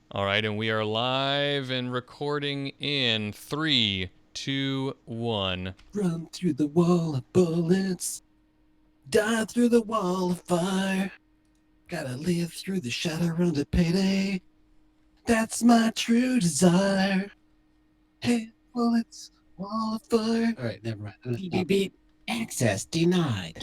All right, and we are live and recording in 3, 2, 1. Run through the wall of bullets, die through the wall of fire. Gotta live through the Shadowrun to payday. That's my true desire. Hey, bullets, wall of fire. All right, never mind. Beep, beep, beep. Access denied.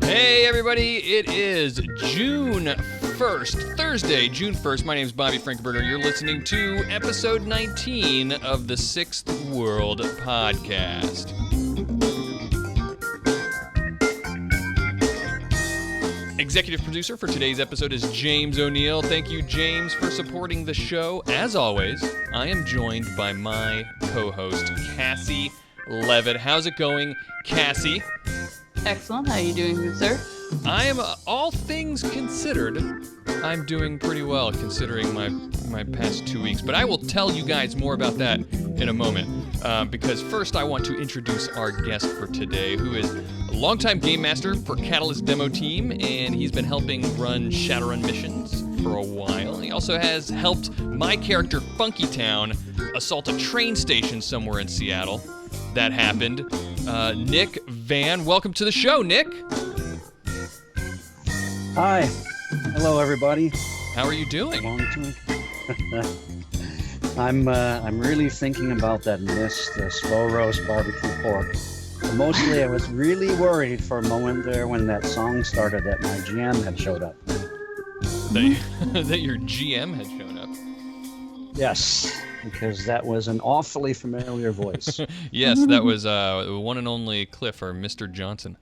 Hey, everybody, it is June 1st, Thursday, June 1st. My name is Bobby Frankenberger. You're listening to episode 19 of the Sixth World Podcast. Executive producer for today's episode is James O'Neill. Thank you, James, for supporting the show. As always, I am joined by my co-host, Cassie Levitt. How's it going, Cassie? Excellent. How are you doing, good sir? I am, all things considered, I'm doing pretty well considering my past 2 weeks. But I will tell you guys more about that in a moment. Because first I want to introduce our guest for today, who is a longtime game master for Catalyst Demo Team, and he's been helping run Shadowrun Missions for a while. He also has helped my character, Funky Town, assault a train station somewhere in Seattle. That happened. Nick Van, welcome to the show, Nick. Hi. Hello, everybody. How are you doing? I'm really thinking about that missed slow roast barbecue pork. But mostly, I was really worried for a moment there when that song started that my GM had showed up. That your GM had shown up. Yes, because that was an awfully familiar voice. Yes, that was the one and only Cliff, or Mr. Johnson.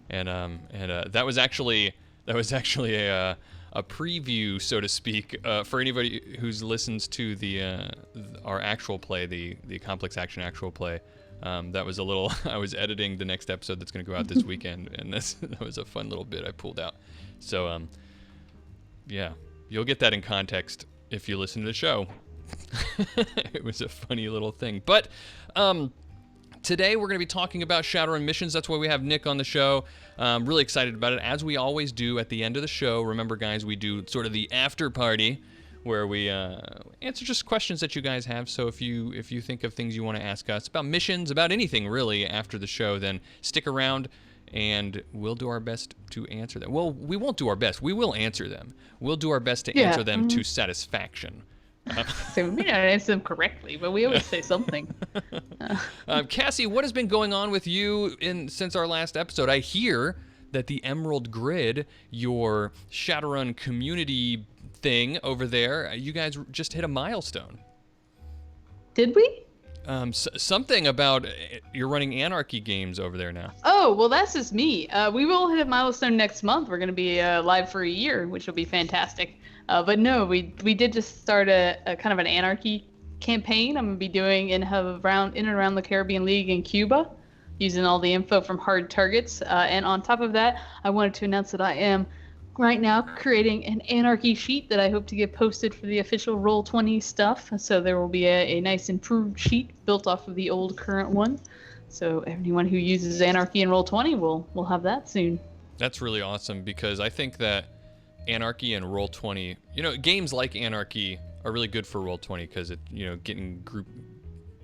And that was actually a preview, so to speak, for anybody who listens to our actual play, the complex action actual play. That was a little. I was editing the next episode that's going to go out this weekend, and that was a fun little bit I pulled out. So yeah, you'll get that in context if you listen to the show. It was a funny little thing, but today we're going to be talking about Shadowrun Missions. That's why we have Nick on the show. Really excited about it, as we always do at the end of the show. Remember, guys, we do sort of the after party where we answer just questions that you guys have. So if you think of things you want to ask us about missions, about anything really after the show, then stick around and we'll do our best to answer them. Well, we won't do our best. We will answer them. We'll do our best to answer them to satisfaction. So we may not answer them correctly, but we always say something. Cassie, what has been going on with you since our last episode? I hear that the Emerald Grid, your Shadowrun community thing over there, you guys just hit a milestone. Did we? Something about you're running Anarchy games over there now. Oh, well, that's just me. We will hit a milestone next month. We're going to be live for a year, which will be fantastic. But no, we did just start a kind of an Anarchy campaign. I'm going to be doing in and around the Caribbean League in Cuba, using all the info from Hard Targets. And on top of that, I wanted to announce that I am right now creating an Anarchy sheet that I hope to get posted for the official Roll20 stuff. So there will be a nice improved sheet built off of the old current one. So anyone who uses Anarchy and Roll20 will have that soon. That's really awesome, because I think that Anarchy and Roll20, games like Anarchy are really good for Roll20 because getting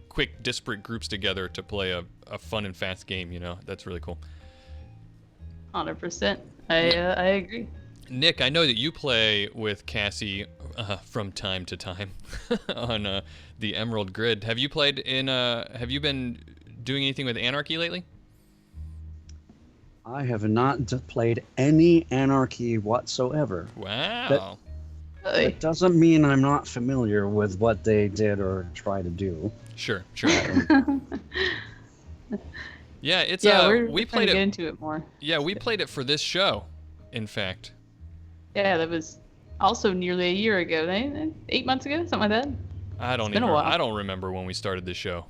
quick disparate groups together to play a fun and fast game, that's really cool. 100%. I agree. Nick, I know that you play with Cassie from time to time on the Emerald Grid. Have you been doing anything with Anarchy lately? I have not played any Anarchy whatsoever. Wow. That doesn't mean I'm not familiar with what they did or try to do. Sure. Yeah, it's we played it. Get into it more. Yeah, we played it for this show, in fact. Yeah, that was also nearly a year ago. 8 months ago, something like that. I don't remember when we started this show.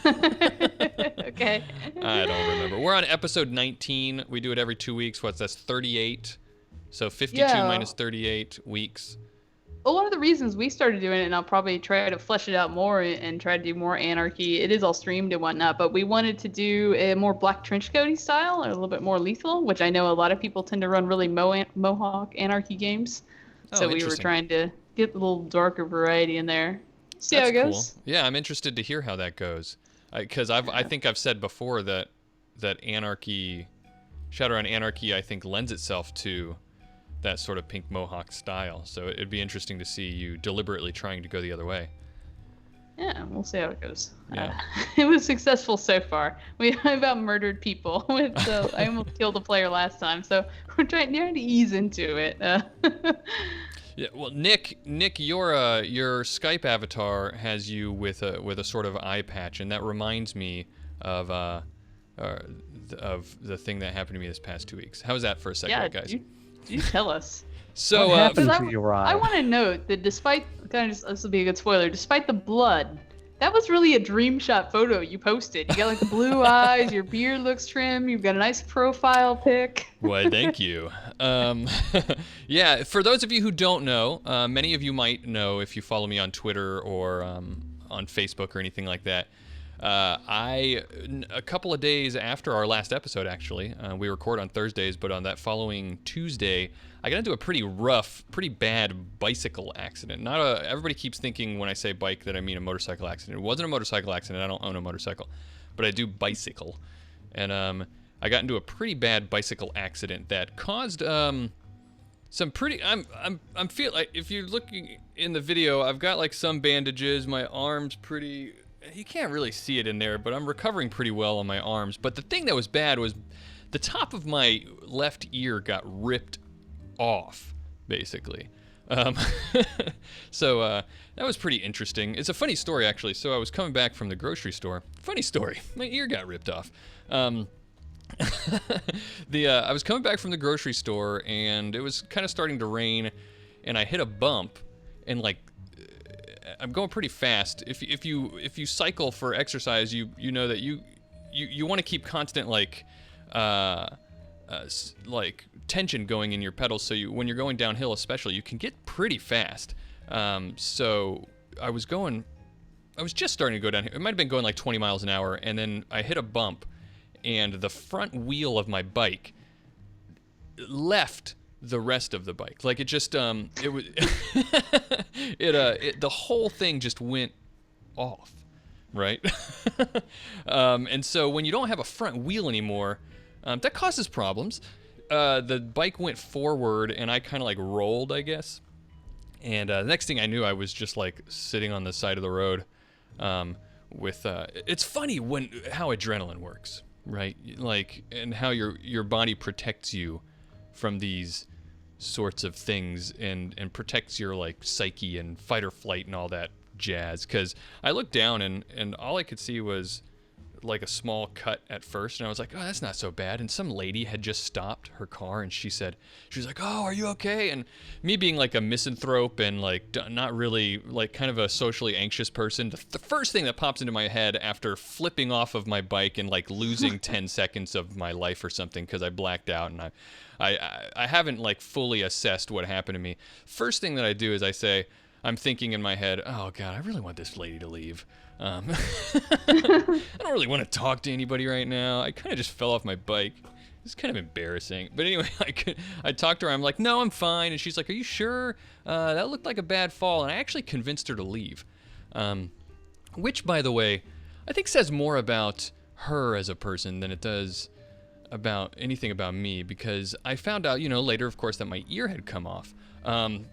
Okay. I don't remember. We're on episode 19. We do it every 2 weeks. That's 38. So 52 minus 38 weeks. a lot of the reasons we started doing it, and I'll probably try to flesh it out more and try to do more Anarchy. It is all streamed and whatnot, but we wanted to do a more Black Trenchcoaty style, or a little bit more lethal, which I know a lot of people tend to run really Mohawk Anarchy games. Oh, So we were trying to get a little darker variety in there. See how it goes. Cool. Yeah, I'm interested to hear how that goes, because I think I've said before that Anarchy, Shadowrun Anarchy, I think lends itself to that sort of pink mohawk style. So it'd be interesting to see you deliberately trying to go the other way. Yeah, we'll see how it goes. Yeah. It was successful so far. We about murdered people. So I almost killed a player last time. So we're trying to ease into it. Yeah. Well, Nick, your Skype avatar has you with a sort of eye patch, and that reminds me of the thing that happened to me this past 2 weeks. How's that for a segue, guys? You tell us. So what happened to your eye? I want to note that despite this will be a good spoiler. Despite the blood, that was really a dream shot photo you posted. You got like the blue eyes. Your beard looks trim. You've got a nice profile pic. Well, thank you. Yeah, for those of you who don't know, many of you might know if you follow me on Twitter or on Facebook or anything like that. A couple of days after our last episode, actually, we record on Thursdays, but on that following Tuesday, I got into a pretty bad bicycle accident. Everybody keeps thinking when I say bike that I mean a motorcycle accident. It wasn't a motorcycle accident. I don't own a motorcycle, but I do bicycle, and I got into a pretty bad bicycle accident that caused some pretty. I'm feel like if you're looking in the video, I've got like some bandages. My arm's pretty. You can't really see it in there, but I'm recovering pretty well on my arms. But the thing that was bad was the top of my left ear got ripped off, basically. So that was pretty interesting. It's a funny story, actually. So I was coming back from the grocery store. Funny story. My ear got ripped off. I was coming back from the grocery store, and it was kind of starting to rain, and I hit a bump, and like I'm going pretty fast. If you cycle for exercise, you know that you want to keep constant like tension going in your pedals, so when you're going downhill especially, you can get pretty fast. So I was just starting to go downhill. It might have been going like 20 miles an hour, and then I hit a bump, and the front wheel of my bike left the rest of the bike. Like it just it was the whole thing just went off, right? And so when you don't have a front wheel anymore, that causes problems. The bike went forward, and I kind of like rolled, I guess. And the next thing I knew, I was just like sitting on the side of the road. It's funny how adrenaline works, right? Like, and how your body protects you from these sorts of things, and protects your like psyche and fight or flight and all that jazz. Because I looked down, and all I could see was like a small cut at first, and I was like, oh, that's not so bad. And some lady had just stopped her car, and she was like, oh, are you okay? And me being like a misanthrope and like not really like kind of a socially anxious person, the first thing that pops into my head after flipping off of my bike and like losing 10 seconds of my life or something because I blacked out, and I haven't like fully assessed what happened to me. First thing that I do is I'm thinking in my head, oh God, I really want this lady to leave. I don't really want to talk to anybody right now. I kind of just fell off my bike. It's kind of embarrassing. But anyway, I talked to her. I'm like, no, I'm fine. And she's like, are you sure? That looked like a bad fall. And I actually convinced her to leave. Which, by the way, I think says more about her as a person than it does about anything about me, because I found out, later, of course, that my ear had come off. And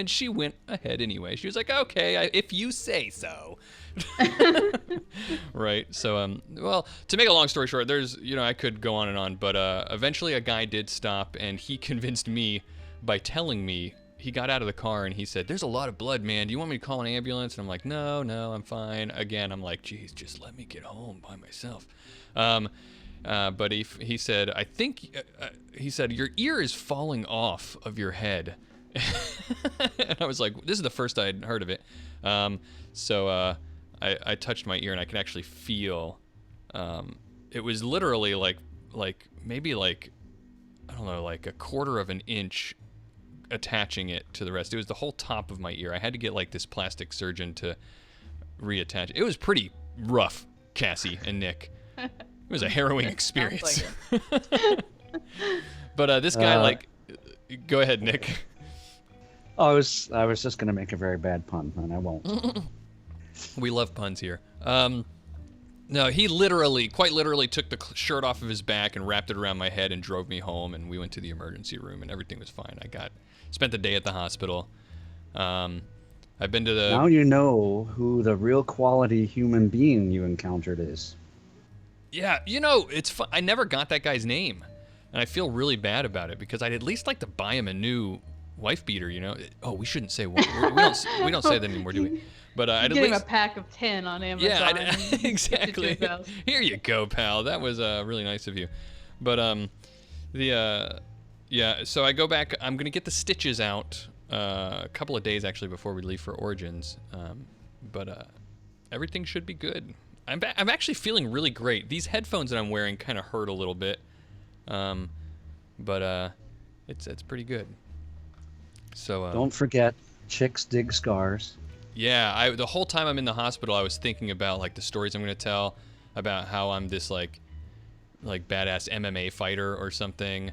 she went ahead anyway. She was like, okay, if you say so. Right. So, well, to make a long story short, there's, I could go on and on, but eventually a guy did stop, and he convinced me by telling me. He got out of the car and he said, there's a lot of blood, man. Do you want me to call an ambulance? And I'm like, no, I'm fine. Again, I'm like, geez, just let me get home by myself. But he said, he said, your ear is falling off of your head. And I was like, this is the first I'd heard of it. So I touched my ear, and I could actually feel, it was literally like maybe like, I don't know, like a quarter of an inch attaching it to the rest. It was the whole top of my ear. I had to get like this plastic surgeon to reattach. It was pretty rough, Cassie and Nick. It was a harrowing experience. Like But this guy, go ahead, Nick. I was just gonna make a very bad pun, and I won't. We love puns here. No, he quite literally took the shirt off of his back and wrapped it around my head and drove me home, and we went to the emergency room, and everything was fine. Spent the day at the hospital. I've been to the... Now you know who the real quality human being you encountered is. Yeah, it's fun. I never got that guy's name, and I feel really bad about it because I'd at least like to buy him a new wife beater, Oh, we shouldn't say... we don't say that anymore, do we? But I'd get at him least... a pack of 10 on Amazon. Yeah, exactly. Here you go, pal. That was really nice of you. But so I go back. I'm gonna get the stitches out a couple of days actually before we leave for Origins. But everything should be good. I'm actually feeling really great. These headphones that I'm wearing kind of hurt a little bit, but it's pretty good. So don't forget, chicks dig scars. Yeah, the whole time I'm in the hospital, I was thinking about like the stories I'm gonna tell about how I'm this like badass MMA fighter or something,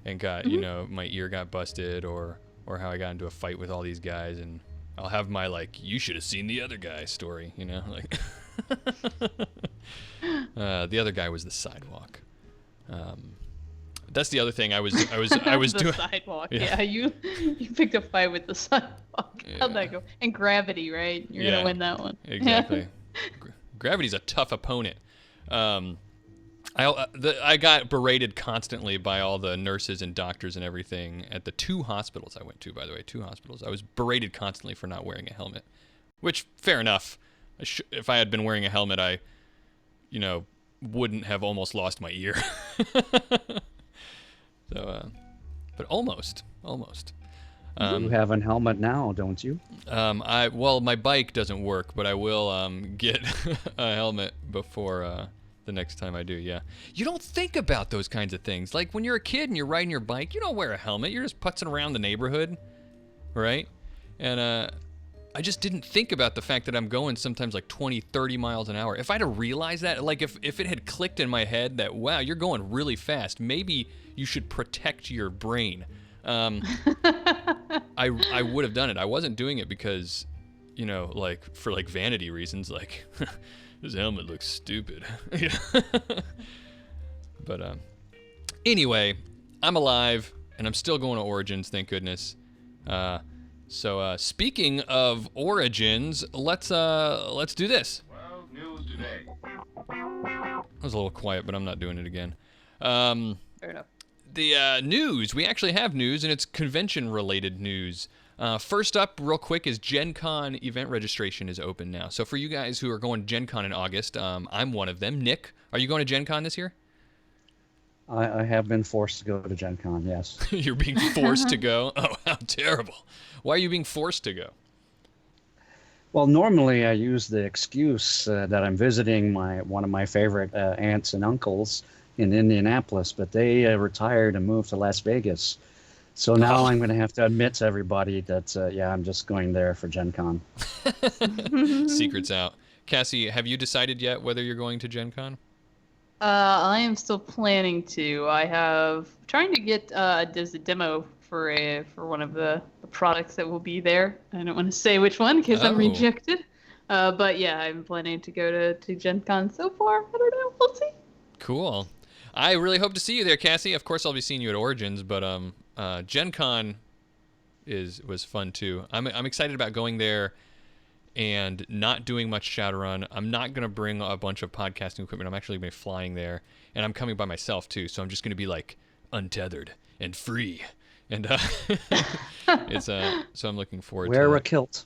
and got my ear got busted, or how I got into a fight with all these guys, and I'll have my like you should have seen the other guy story, like the other guy was the sidewalk. That's the other thing I was the doing. Sidewalk. Yeah. Yeah, you picked a fight with the sidewalk. Yeah. How'd that go? And Gravity, right? You're gonna win that one. Exactly. Gravity's a tough opponent. I got berated constantly by all the nurses and doctors and everything at the 2 hospitals I went to. By the way, 2 hospitals. I was berated constantly for not wearing a helmet, which fair enough. If I had been wearing a helmet, I, wouldn't have almost lost my ear. So, but almost. You have a helmet now, don't you? My bike doesn't work, but I will get a helmet before the next time I do. Yeah, you don't think about those kinds of things. Like when you're a kid and you're riding your bike, you don't wear a helmet. You're just putzing around the neighborhood, right? And I just didn't think about the fact that I'm going sometimes like 20, 30 miles an hour. If I'd have realized that, like if it had clicked in my head that, wow, you're going really fast, maybe you should protect your brain. I would have done it. I wasn't doing it because, like for like vanity reasons, like this helmet looks stupid. But anyway, I'm alive and I'm still going to Origins, thank goodness. So speaking of Origins, let's do this. Well, news today. I was a little quiet, but I'm not doing it again. Fair enough. The news. We actually have news, and it's convention-related news. First up, real quick, is GenCon Event Registration is open now. So for you guys who are going to GenCon in August, I'm one of them. Nick, are you going to GenCon this year? I have been forced to go to GenCon, yes. You're being forced to go? Oh, how terrible. Why are you being forced to go? Well, normally I use the excuse that I'm visiting one of my favorite aunts and uncles in Indianapolis, but they retired and moved to Las Vegas. So now I'm going to have to admit to everybody that, I'm just going there for GenCon. Secret's out. Cassie, have you decided yet whether you're going to GenCon? I am still planning to. I have trying to get there's a demo for one of the products that will be there. I don't want to say which one because I'm rejected. But yeah, I'm planning to go to GenCon so far. I don't know. We'll see. Cool. I really hope to see you there, Cassie. Of course, I'll be seeing you at Origins, but GenCon was fun too. I'm excited about going there and not doing much Shadowrun. I'm not going to bring a bunch of podcasting equipment. I'm actually going to be flying there, and I'm coming by myself too, so I'm just going to be like untethered and free. And it's so I'm looking forward to Wear a kilt.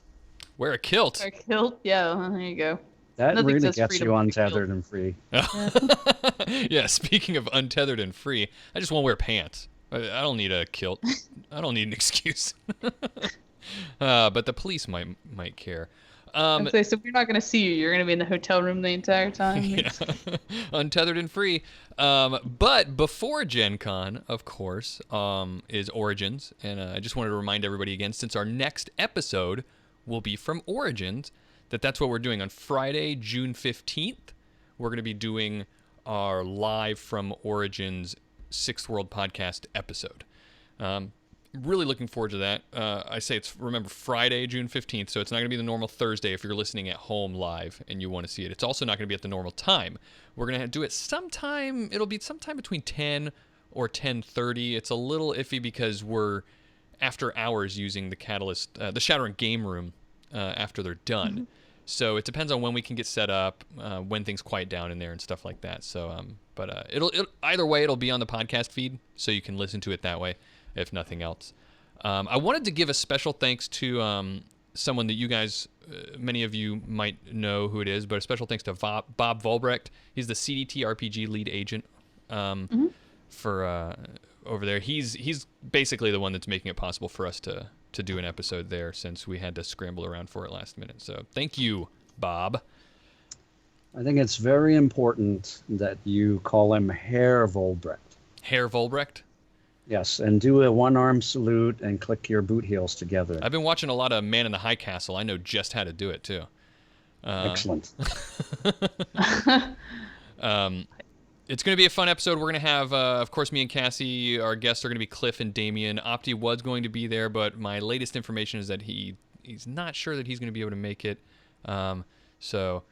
Wear a kilt. Wear a kilt? Yeah, there you go. That Nothing really says gets freedom you like a untethered kilt. and free. Yeah, speaking of untethered and free, I just won't wear pants. I don't need a kilt. I don't need an excuse. But the police might care. Okay, so we're not going to see you. You're going to be in the hotel room the entire time. Yeah. Untethered and free. But before Gen Con, of course, is Origins. And I just wanted to remind everybody again, since our next episode will be from Origins, that's what we're doing on Friday, June 15th. We're going to be doing our live from Origins Sixth World Podcast episode. Really looking forward to that. I say remember, Friday, June 15th, so it's not going to be the normal Thursday if you're listening at home live and you want to see it. It's also not going to be at the normal time. We're going to do it sometime. It'll be sometime between 10 or 10:30. It's a little iffy because we're after hours using the Catalyst, the Shadowrun game room after they're done. Mm-hmm. So it depends on when we can get set up, when things quiet down in there and stuff like that. So, but it'll either way, it'll be on the podcast feed, so you can listen to it that way, if nothing else. I wanted to give a special thanks to someone that you guys, many of you might know who it is, but a special thanks to Bob Volbrecht. He's the CDT RPG lead agent for over there. He's basically the one that's making it possible for us to do an episode there, since we had to scramble around for it last minute. So thank you, Bob. I think it's very important that you call him Herr Volbrecht. Herr Volbrecht? Yes, and do a one-arm salute and click your boot heels together. I've been watching a lot of Man in the High Castle. I know just how to do it, too. Excellent. It's going to be a fun episode. We're going to have, of course, me and Cassie. Our guests are going to be Cliff and Damian. Opti was going to be there, but my latest information is that he's not sure that he's going to be able to make it. So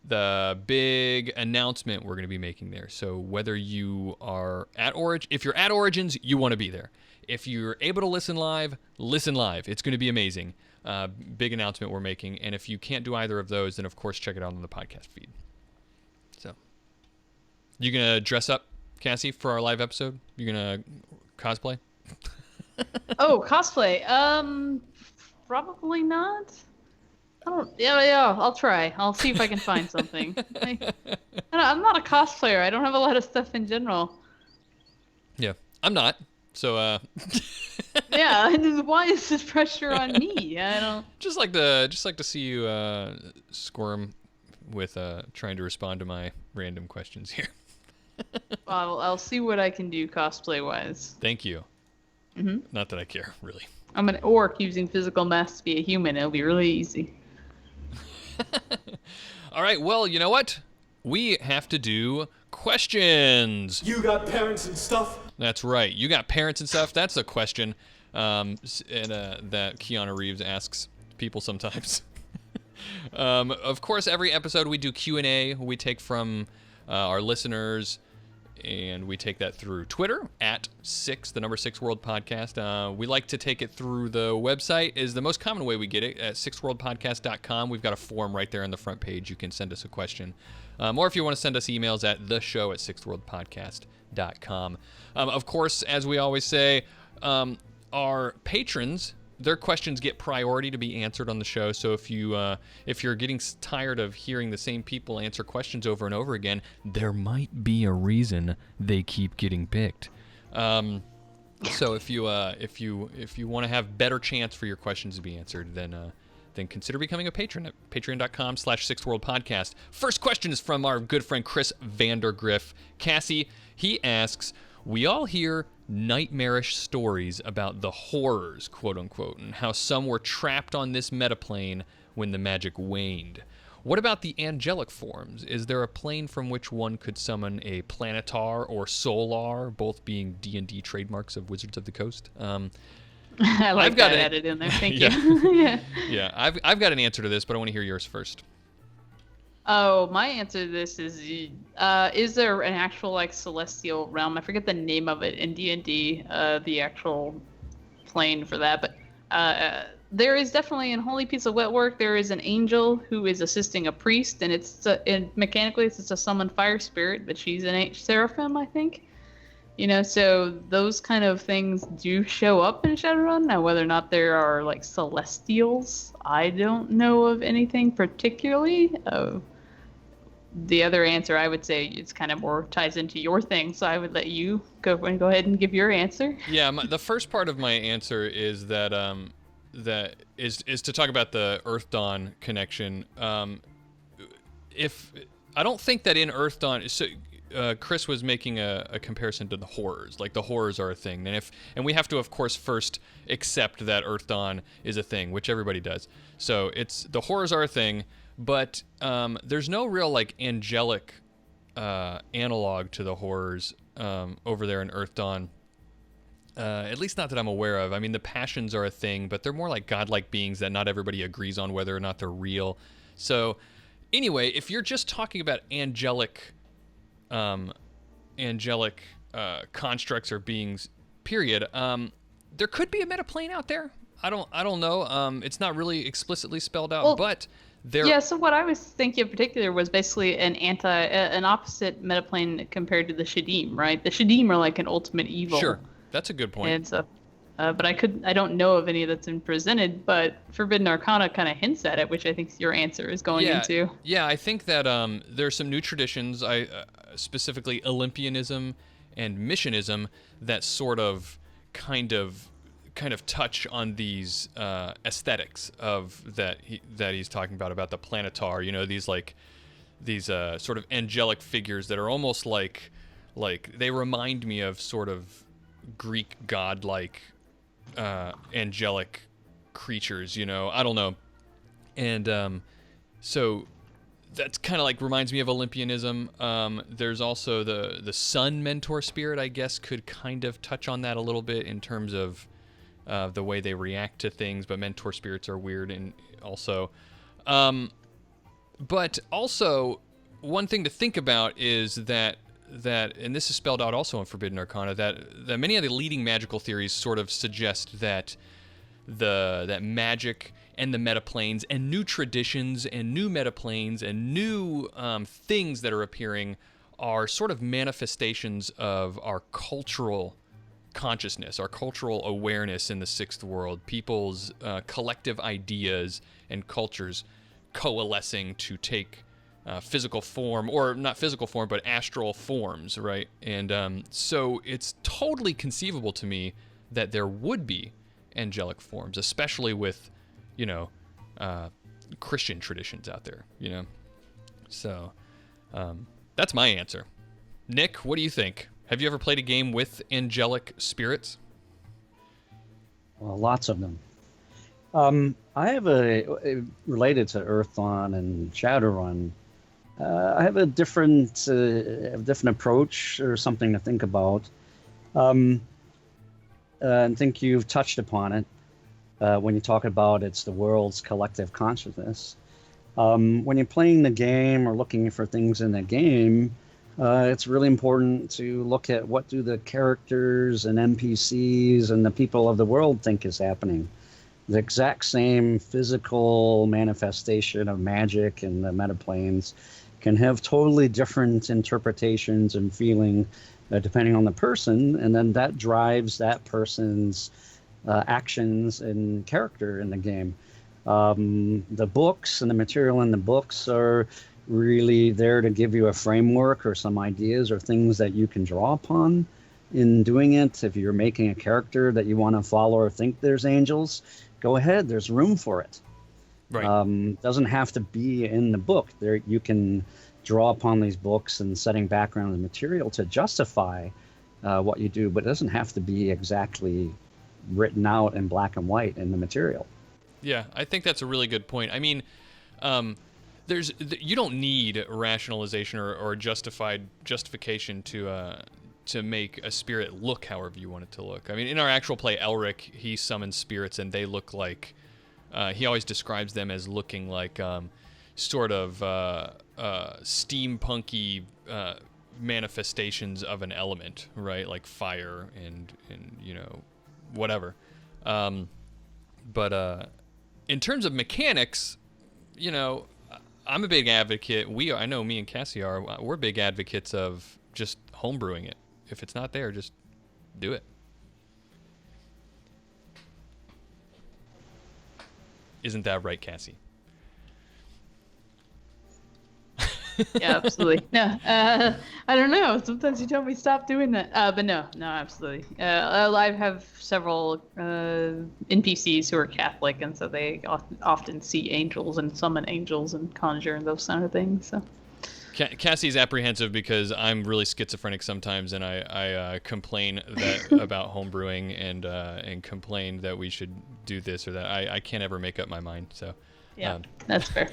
the big announcement we're going to be making there. So whether you are at if you're at Origins, you want to be there. If you're able to listen live, listen live. It's going to be amazing. Big announcement we're making. And if you can't do either of those, then of course check it out on the podcast feed. So you going to dress up, Cassie, for our live episode? You going to cosplay? Oh, cosplay. Probably not. Yeah, I'll try. I'll see if I can find something. I'm not a cosplayer. I don't have a lot of stuff in general. Yeah, I'm not. So, yeah, why is this pressure on me? I don't. Just like to see you squirm with trying to respond to my random questions here. I'll see what I can do cosplay wise. Thank you. Mm-hmm. Not that I care, really. I'm an orc using physical mass to be a human. It'll be really easy. All right, well, you know what? We have to do questions. You got parents and stuff? That's right. You got parents and stuff? That's a question that Keanu Reeves asks people sometimes. Of course, every episode we do Q&A. We take from our listeners, and we take that through Twitter at the number 6 World Podcast. We like to take it through the website, is the most common way we get it, at 6worldpodcast.com. We've got a form right there on the front page. You can send us a question. Or if you want to send us emails at theshow@sixthworldpodcast.com. Of course, as we always say, our patrons, their questions get priority to be answered on the show. So if you're getting tired of hearing the same people answer questions over and over again, there might be a reason they keep getting picked. So if you want to have better chance for your questions to be answered, then consider becoming a patron at patreon.com/sixthworldpodcast. First question is from our good friend Chris Vandergriff. Cassie, he asks, we all hear nightmarish stories about the horrors, quote unquote, and how some were trapped on this metaplane when the magic waned. What about the angelic forms? Is there a plane from which one could summon a Planatar or Solar, both being D&D trademarks of Wizards of the Coast? I like that added in there. Thank you. Yeah. Yeah, I've got an answer to this, but I want to hear yours first. Oh, my answer to this is there an actual like celestial realm? I forget the name of it in D&D, the actual plane for that, but there is definitely in Holy Piece of Wetwork, there is an angel who is assisting a priest, and mechanically it's a summoned fire spirit, but she's an seraphim, I think. So those kind of things do show up in Shadowrun. Now, whether or not there are like celestials, I don't know of anything particularly. The other answer, I would say, it's kind of more ties into your thing, so I would let you go ahead and give your answer. Yeah, the first part of my answer is that that is to talk about the Earth Dawn connection. If I don't think that in Earth Dawn, so Chris was making a comparison to the horrors. Like the horrors are a thing, and we have to of course first accept that Earth Dawn is a thing, which everybody does. So it's the horrors are a thing, but there's no real like angelic analog to the horrors over there in Earth Dawn. At least not that I'm aware of. I mean, the passions are a thing, but they're more like godlike beings that not everybody agrees on whether or not they're real. So, anyway, if you're just talking about angelic constructs or beings, period, there could be a metaplane out there. I don't know. It's not really explicitly spelled out, Well, but there. Yeah, so what I was thinking in particular was basically an opposite metaplane compared to the Shadim, right? The Shadim are like an ultimate evil. Sure, that's a good point. And so, but I don't know of any that's been presented, but Forbidden Arcana kind of hints at it, which I think your answer is going into. Yeah, I think that there's some new traditions, specifically Olympianism and Missionism, that sort of kind of touch on these aesthetics of that he's talking about the Planatar. You know, these sort of angelic figures that are almost like they remind me of sort of Greek godlike angelic creatures. You know, I don't know, and so that's kind of like reminds me of Olympianism. There's also the sun mentor spirit, I guess, could kind of touch on that a little bit in terms of the way they react to things, but mentor spirits are weird and also. But also, one thing to think about is that and this is spelled out also in Forbidden Arcana, that many of the leading magical theories sort of suggest that that magic and the metaplanes and new traditions and new metaplanes and new things that are appearing are sort of manifestations of our cultural consciousness, our cultural awareness in the sixth world, people's collective ideas and cultures coalescing to take physical form, or not physical form, but astral forms, right? And so it's totally conceivable to me that there would be angelic forms, especially with, you know, Christian traditions out there, you know? So that's my answer. Nick, what do you think? Have you ever played a game with angelic spirits? Well, lots of them. I have related to Earth Dawn and Shadowrun. I have a different approach or something to think about. And I think you've touched upon it when you talk about it's the world's collective consciousness. When you're playing the game or looking for things in the game, it's really important to look at what do the characters and NPCs and the people of the world think is happening. The exact same physical manifestation of magic and the metaplanes can have totally different interpretations and feeling depending on the person, and then that drives that person's actions and character in the game. The books and the material in the books are really there to give you a framework or some ideas or things that you can draw upon in doing it. If you're making a character that you want to follow or think there's angels, go ahead, there's room for it. Right. Doesn't have to be in the book. There you can draw upon these books and setting background and material to justify what you do, but it doesn't have to be exactly written out in black and white in the material. Yeah, I think that's a really good point. I mean, you don't need rationalization or justification to make a spirit look however you want it to look. I mean, in our actual play, Elric, he summons spirits and they look like, he always describes them as looking like sort of steampunky manifestations of an element, right? Like fire and you know, whatever. But in terms of mechanics, you know, I'm a big advocate. I know me and CASSIE are. We're big advocates of just homebrewing it. If it's not there, just do it. Isn't that right, CASSIE? Yeah, absolutely. No, I don't know. Sometimes you tell me stop doing that. But no, absolutely. I have several NPCs who are Catholic, and so they often see angels and summon angels and conjure and those kind of things. So. Cassie's apprehensive because I'm really schizophrenic sometimes, and I complain about homebrewing and complain that we should do this or that. I can't ever make up my mind. So yeah, that's fair.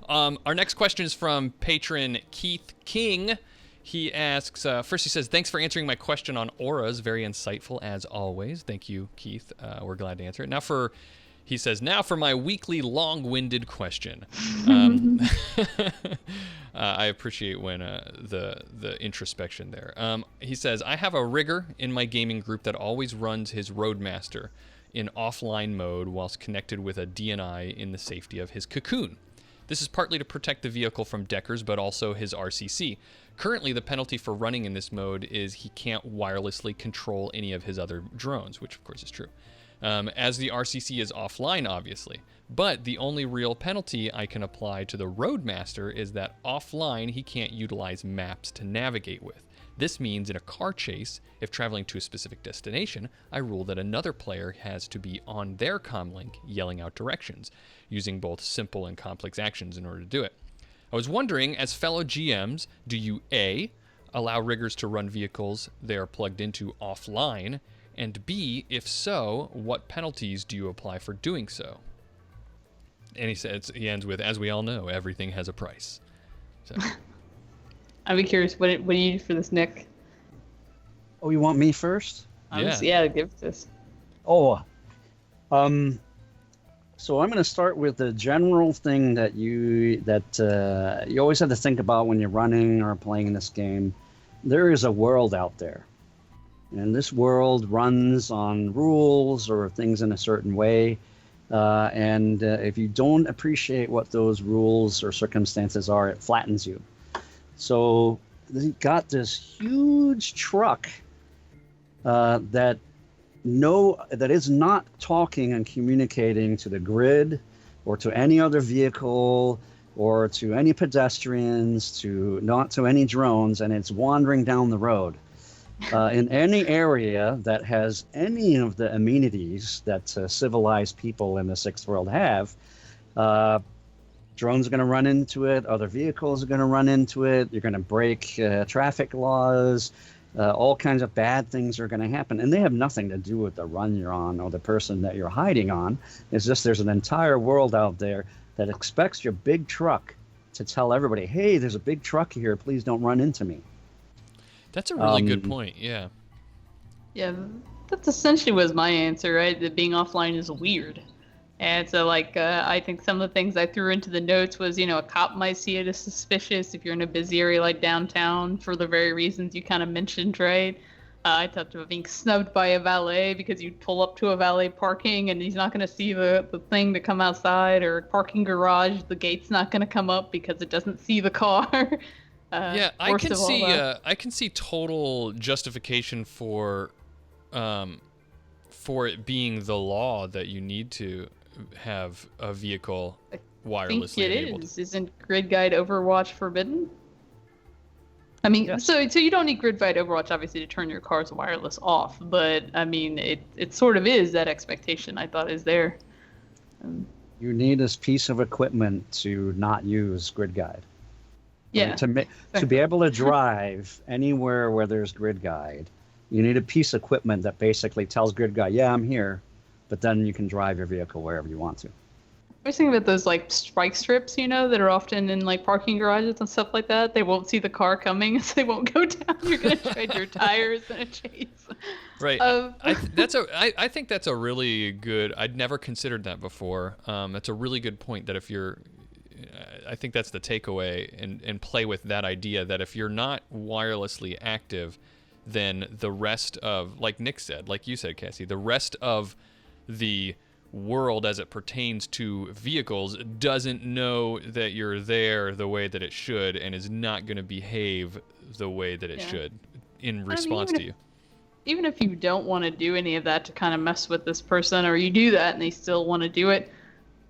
Our next question is from patron Keith King. He asks, first he says, thanks for answering my question on auras. Very insightful as always. Thank you, Keith. We're glad to answer it. He says, now for my weekly long-winded question. I appreciate when the introspection there. He says, I have a rigger in my gaming group that always runs his Roadmaster in offline mode whilst connected with a DNI in the safety of his cocoon. This is partly to protect the vehicle from deckers, but also his RCC. Currently, the penalty for running in this mode is he can't wirelessly control any of his other drones, which of course is true. As the RCC is offline, obviously. But the only real penalty I can apply to the Roadmaster is that offline he can't utilize maps to navigate with. This means in a car chase, if traveling to a specific destination, I rule that another player has to be on their comlink yelling out directions, using both simple and complex actions in order to do it. I was wondering, as fellow GMs, do you A, allow riggers to run vehicles they are plugged into offline, and B, if so, what penalties do you apply for doing so? And he ends with, as we all know, everything has a price. So. I'd be curious, what do you do for this, Nick? Oh, you want me first? Yeah, give it this. Oh, so I'm going to start with the general thing that you always have to think about when you're running or playing this game. There is a world out there. And this world runs on rules or things in a certain way. And if you don't appreciate what those rules or circumstances are, it flattens you. So they got this huge truck that is not talking and communicating to the grid or to any other vehicle or to any pedestrians, not to any drones, and it's wandering down the road. In any area that has any of the amenities that civilized people in the sixth world have, drones are going to run into it, other vehicles are going to run into it, you're going to break traffic laws, all kinds of bad things are going to happen. And they have nothing to do with the run you're on or the person that you're hiding on. It's just there's an entire world out there that expects your big truck to tell everybody, hey, there's a big truck here, please don't run into me. That's a really good point, yeah. Yeah, that's essentially was my answer, right? That being offline is weird. And so, I think some of the things I threw into the notes was, a cop might see it as suspicious if you're in a busy area like downtown for the very reasons you kind of mentioned, right? I talked about being snubbed by a valet because you pull up to a valet parking and he's not going to see the thing to come outside, or parking garage, the gate's not going to come up because it doesn't see the car. Yeah, I can see total justification for it being the law that you need to have a vehicle wirelessly enabled. Isn't grid guide Overwatch forbidden? I mean, yes. So you don't need grid guide Overwatch obviously to turn your car's wireless off, but I mean it sort of is that expectation I thought is there. You need this piece of equipment to not use grid guide. Yeah. To be able to drive anywhere where there's grid guide, you need a piece of equipment that basically tells grid guide, yeah, I'm here, but then you can drive your vehicle wherever you want to. I was thinking about those spike strips, that are often in parking garages and stuff like that. They won't see the car coming, so they won't go down. You're gonna trade your tires in a chase. Right. I think that's a really good. I'd never considered that before. That's a really good point. That if you're I think that's the takeaway, and play with that idea that if you're not wirelessly active, then the rest of, like Nick said, like you said, Cassie, the rest of the world as it pertains to vehicles doesn't know that you're there the way that it should, and is not going to behave the way that it should in response to you. Even if you don't want to do any of that to kind of mess with this person, or you do that and they still want to do it,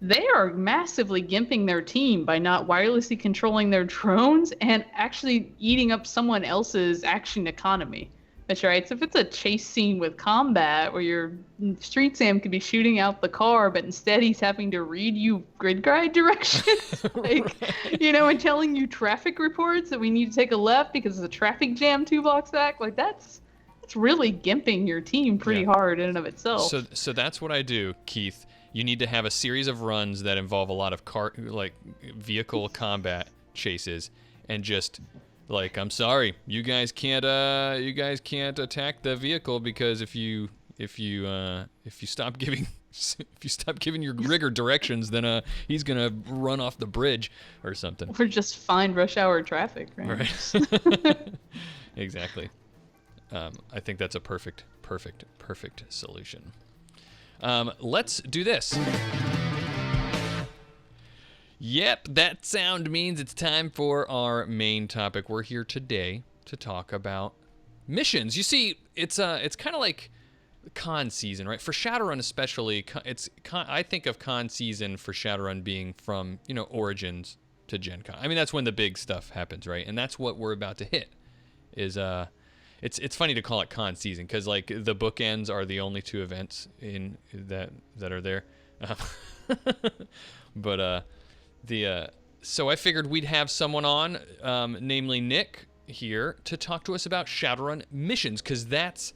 they are massively gimping their team by not wirelessly controlling their drones and actually eating up someone else's action economy. That's right. So if it's a chase scene with combat where your Street Sam could be shooting out the car, but instead he's having to read you grid guide directions, and telling you traffic reports that we need to take a left because there's a traffic jam 2 blocks back, like that's really gimping your team pretty hard in and of itself. So that's what I do, Keith. You need to have a series of runs that involve a lot of vehicle combat chases, and just I'm sorry, you guys can't attack the vehicle because if you stop giving your rigger directions, then he's gonna run off the bridge or something. Or just find rush hour traffic, right? Exactly. I think that's a perfect solution. Let's do this. Yep, that sound means it's time for our main topic. We're here today to talk about missions. You see, it's kind of like con season, right? For Shadowrun especially, I think of con season for Shadowrun being from, Origins to GenCon. I mean, that's when the big stuff happens, right? And that's what we're about to hit. It's funny to call it con season because the bookends are the only 2 events in that are there. But so I figured we'd have someone on, namely Nick here, to talk to us about Shadowrun missions, because that's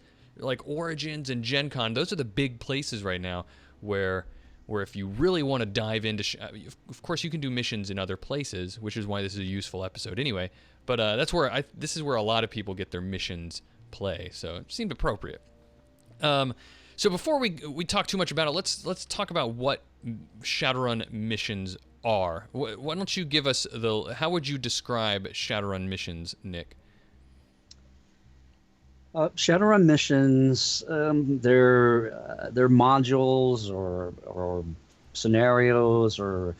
Origins and GenCon. Those are the big places right now where if you really want to dive into, of course you can do missions in other places, which is why this is a useful episode anyway. But this is where a lot of people get their missions play, so it seemed appropriate. So before we talk too much about it, let's talk about what Shadowrun missions are. Why don't you give us how would you describe Shadowrun missions, Nick? Shadowrun missions, they're modules or scenarios or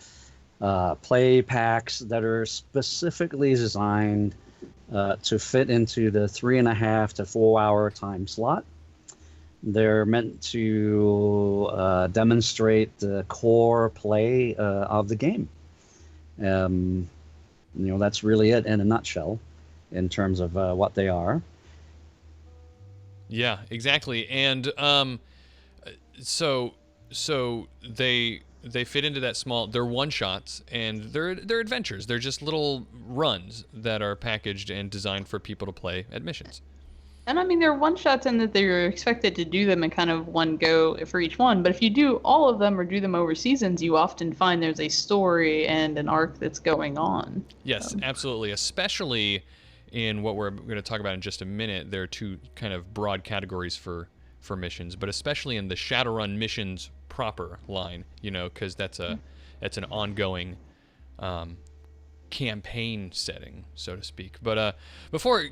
play packs that are specifically designed to fit into the 3.5 to 4 hour time slot. They're meant to demonstrate the core play of the game. That's really it in a nutshell in terms of what they are. Yeah, exactly. And so they fit into that small. They're one shots and they're adventures. They're just little runs that are packaged and designed for people to play at missions. And I mean, they're one shots in that they're expected to do them in kind of one go for each one. But if you do all of them or do them over seasons, you often find there's a story and an arc that's going on. Yes, absolutely. Especially in what we're going to talk about in just a minute, there are 2 kind of broad categories for missions, but especially in the Shadowrun missions proper line, because that's an ongoing campaign setting, so to speak. But before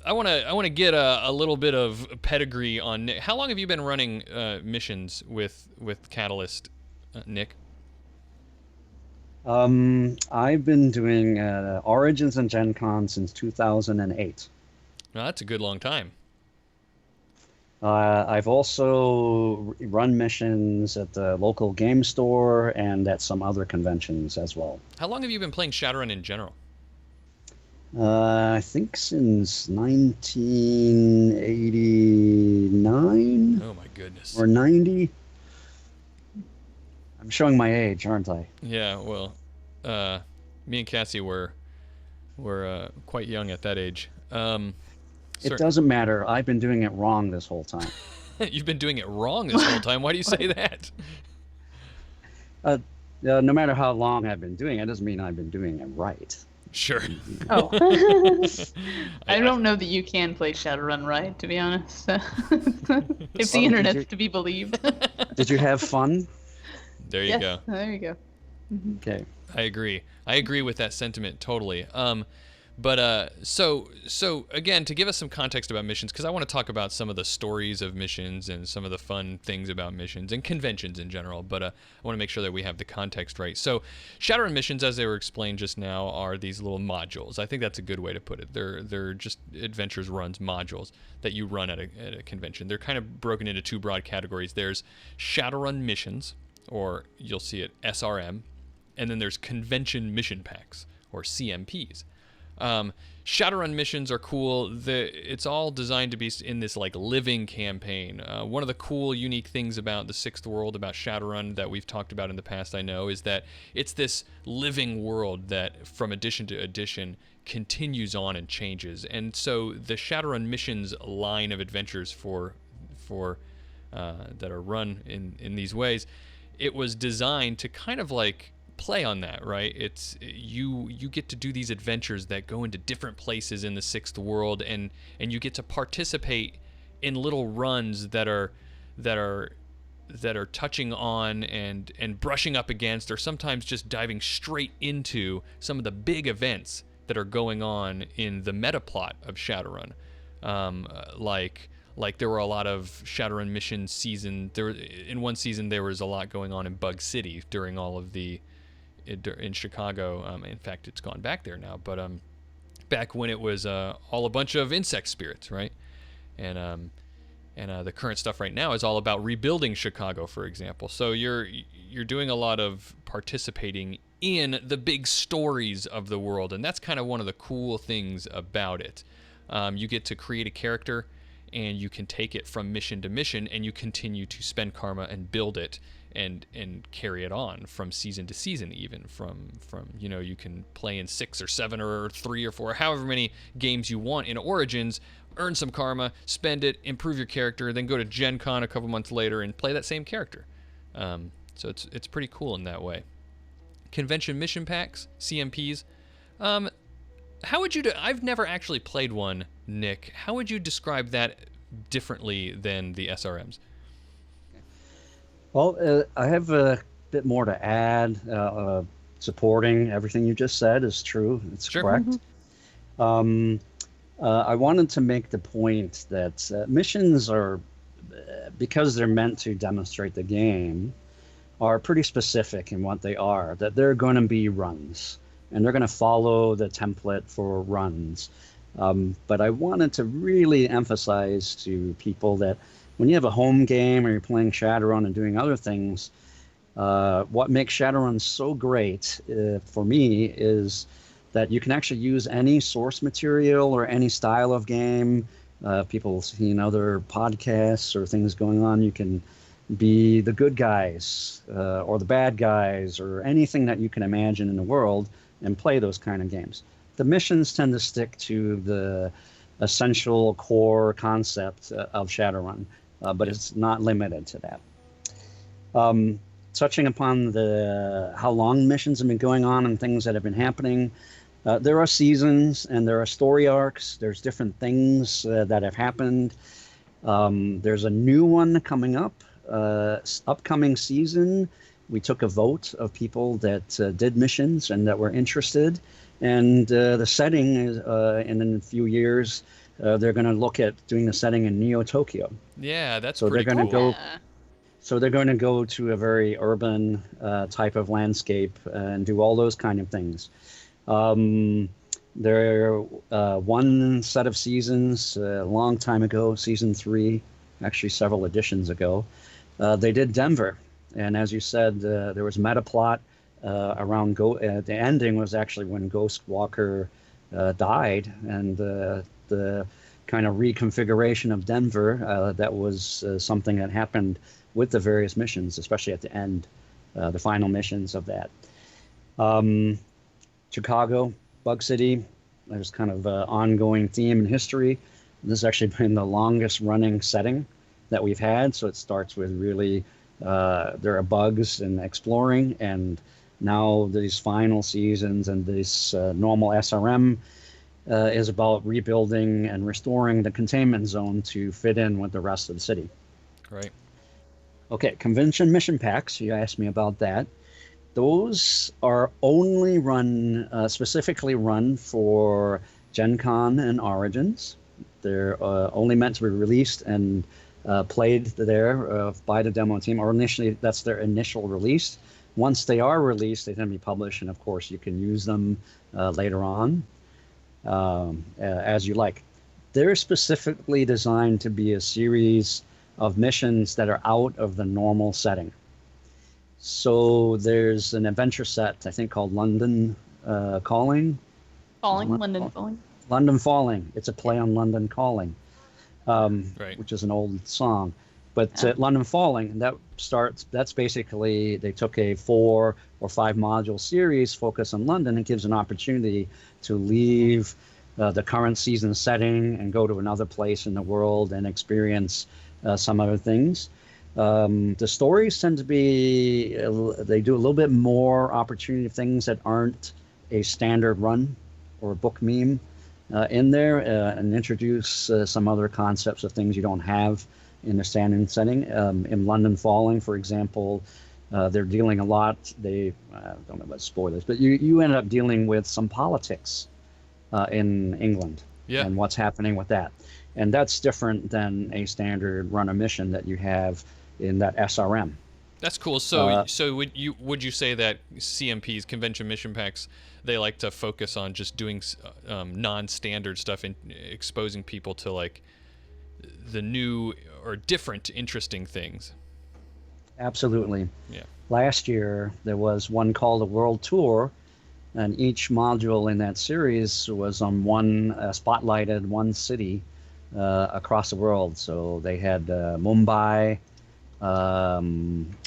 I want to get a little bit of pedigree on Nick. How long have you been running missions with Catalyst, Nick? I've been doing Origins and GenCon since 2008. Well, that's a good long time. I've also run missions at the local game store and at some other conventions as well. How long have you been playing Shadowrun in general? I think since 1989. Oh my goodness. Or 90. I'm showing my age, aren't I? Yeah, well, me and Cassie were quite young at that age. It doesn't matter. I've been doing it wrong this whole time. You've been doing it wrong this whole time? Why do you say that? No matter how long I've been doing it, doesn't mean I've been doing it right. Sure. Oh. I don't know that you can play Shadowrun right, to be honest. If the internet's to be believed. Did you have fun? There you go. There you go. Mm-hmm. Okay. I agree with that sentiment totally. But so again, to give us some context about missions, because I want to talk about some of the stories of missions and some of the fun things about missions and conventions in general, but I want to make sure that we have the context right. So Shadowrun missions, as they were explained just now, are these little modules. I think that's a good way to put it. They're just adventures runs modules that you run at a convention. They're kind of broken into 2 broad categories. There's Shadowrun missions, or you'll see it SRM, and then there's convention mission packs, or CMPs. Shadowrun missions are cool. It's all designed to be in this like living campaign. One of the cool, unique things about the Sixth World, about Shadowrun, that we've talked about in the past, I know, is that it's this living world that from edition to edition continues on and changes. And so the Shadowrun missions line of adventures for that are run in these ways, it was designed to kind of like play on that, right? It's you get to do these adventures that go into different places in the Sixth World, and you get to participate in little runs that are touching on and brushing up against, or sometimes just diving straight into some of the big events that are going on in the meta plot of Shadowrun. Like there were a lot of Shadowrun mission season. In one season there was a lot going on in Bug City during all of the in Chicago. In fact, it's gone back there now, but back when it was all a bunch of insect spirits, right? And the current stuff right now is all about rebuilding Chicago, for example. So you're doing a lot of participating in the big stories of the world, and that's kind of one of the cool things about it. You get to create a character, and you can take it from mission to mission, and you continue to spend karma and build it and carry it on from season to season, even from you can play in 6 or 7 or 3 or 4, however many games you want in Origins, earn some karma, spend it, improve your character, then go to GenCon a couple months later and play that same character. So it's pretty cool in that way. Convention mission packs, CMPs. How would you I've never actually played one, Nick. How would you describe that differently than the SRMs? Well, I have a bit more to add. Supporting everything you just said is true. It's sure. Correct. I wanted to make the point that missions are, because they're meant to demonstrate the game, are pretty specific in what they are. That they're going to be runs, and they're going to follow the template for runs. But I wanted to really emphasize to people that when you have a home game or you're playing Shadowrun and doing other things, what makes Shadowrun so great for me is that you can actually use any source material or any style of game. People seen other podcasts or things going on. You can be the good guys or the bad guys or anything that you can imagine in the world and play those kind of games. The missions tend to stick to the essential core concept of Shadowrun, but it's not limited to that. Touching upon how long missions have been going on and things that have been happening, there are seasons and there are story arcs. There's different things that have happened. There's a new one coming up, upcoming season. We took a vote of people that did missions and that were interested. And the setting is, in a few years, they're going to look at doing the setting in Neo Tokyo. Yeah, that's so pretty they're going cool. to go. So they're going to go to a very urban type of landscape and do all those kind of things. There one set of seasons a long time ago, season 3, actually several editions ago, they did Denver. And as you said, there was meta plot around the ending was actually when Ghost Walker died, and the kind of reconfiguration of Denver, that was something that happened with the various missions, especially at the end, the final missions of that. Chicago, Bug City, there's kind of an ongoing theme in history. This has actually been the longest running setting that we've had. So it starts with really, there are bugs and exploring, and now these final seasons and this normal SRM is about rebuilding and restoring the containment zone to fit in with the rest of the city. Right. Okay, convention mission packs, you asked me about that. Those are only run, specifically run for GenCon and Origins. They're only meant to be released and played there by the demo team, or initially, that's their initial release. Once they are released, they then be published, and of course, you can use them later on as you like. They're specifically designed to be a series of missions that are out of the normal setting. So there's an adventure set, I think, called London Calling. London Falling. London Falling. It's a play on London Calling, Right. which is an old song. But London Falling, that's basically, they took a 4 or 5 module series focused on London and gives an opportunity to leave the current season setting and go to another place in the world and experience some other things. The stories tend to be, they do a little bit more opportunity of things that aren't a standard run or a book meme in there, and introduce some other concepts of things you don't have in a standard setting. In London Falling, for example, they're dealing a lot, I don't know about spoilers, but you end up dealing with some politics in England and what's happening with that. And that's different than a standard runner mission that you have in that SRM. That's cool. So would you say that CMPs, convention mission packs, they like to focus on just doing non-standard stuff and exposing people to like the new or different interesting things? Absolutely. Yeah. Last year there was one called the World Tour, and each module in that series was on spotlighted one city across the world. So they had Mumbai,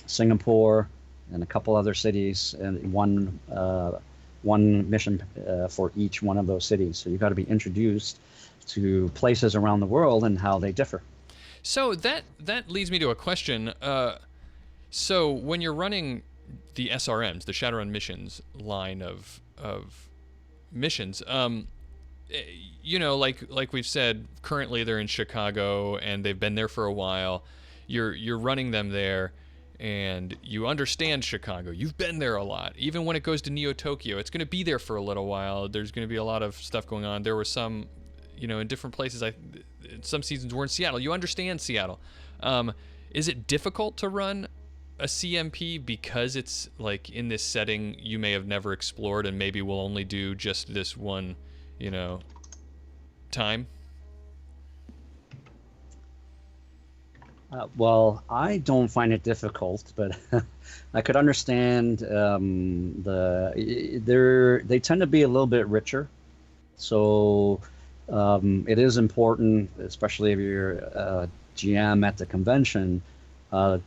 Singapore, and a couple other cities, and one mission for each one of those cities. So you've got to be introduced to places around the world and how they differ. So that leads me to a question. So when you're running the SRMs, the Shadowrun Missions line of missions, you know, like we've said, currently they're in Chicago and they've been there for a while. You're running them there, and you understand Chicago. You've been there a lot. Even when it goes to Neo Tokyo, it's going to be there for a little while. There's going to be a lot of stuff going on. There were some, you know, in different places. Some seasons were in Seattle. You understand Seattle. Is it difficult to run a CMP because it's like in this setting you may have never explored and maybe will only do just this one, you know, time? Well, I don't find it difficult, but I could understand they tend to be a little bit richer. So it is important, especially if you're a GM at the convention, the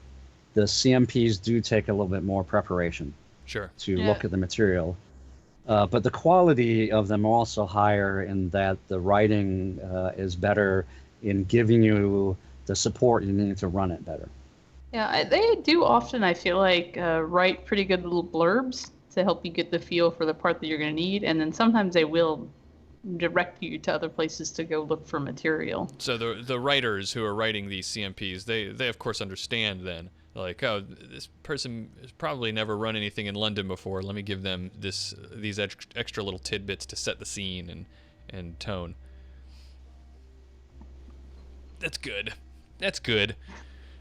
CMPs do take a little bit more preparation. Sure. To look at the material. But the quality of them are also higher in that the writing is better in giving you the support you need to run it better. Yeah, they do often, I feel like, write pretty good little blurbs to help you get the feel for the part that you're going to need, and then sometimes they will direct you to other places to go look for material. So the writers who are writing these CMPs, they of course understand then, like, oh, this person has probably never run anything in London before. Let me give them these extra little tidbits to set the scene and tone. That's good. That's good.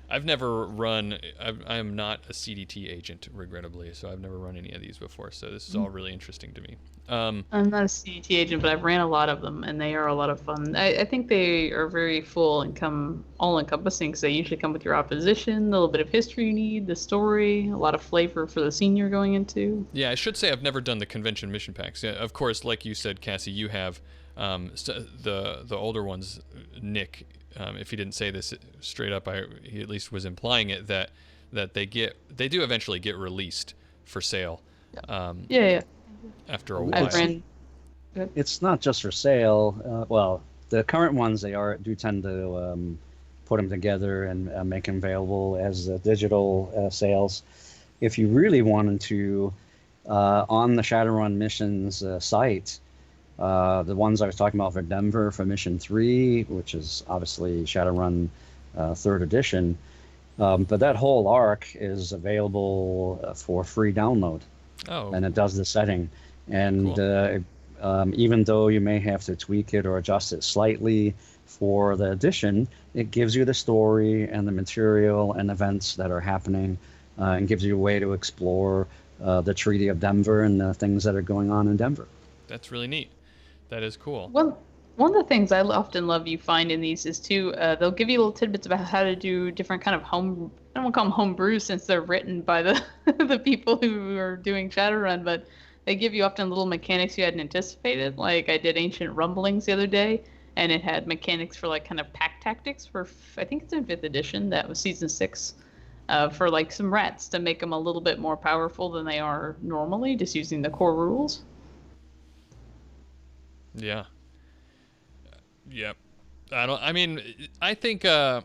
I've never run. I am not a CDT agent, regrettably, so I've never run any of these before. So this is all really interesting to me. I'm not a CDT agent, but I've ran a lot of them, and they are a lot of fun. I think they are very full and all-encompassing, because they usually come with your opposition, a little bit of history you need, the story, a lot of flavor for the scene you're going into. Yeah, I should say I've never done the convention mission packs. Yeah, of course, like you said, Cassie, you have the older ones. Nick, if he didn't say this straight up, he at least was implying it, that they do eventually get released for sale. Yeah. After a while. It's not just for sale. Well, the current ones, they do tend to put them together and make them available as digital sales. If you really wanted to, on the Shadowrun Missions site, the ones I was talking about for Denver for Mission 3, which is obviously Shadowrun 3rd edition, but that whole arc is available for free download. Oh. And it does the setting. And cool. Even though you may have to tweak it or adjust it slightly for the edition, it gives you the story and the material and events that are happening, and gives you a way to explore the Treaty of Denver and the things that are going on in Denver. That's really neat. That is cool. One of the things I often love you find in these is too, they'll give you little tidbits about how to do different kind of home, I don't want to call them home brews since they're written by the the people who are doing Shadowrun, but they give you often little mechanics you hadn't anticipated. Like I did Ancient Rumblings the other day, and it had mechanics for like kind of pack tactics for, I think it's in 5th edition, that was season 6, for like some rats to make them a little bit more powerful than they are normally, just using the core rules. Yeah. Yep. I think I'd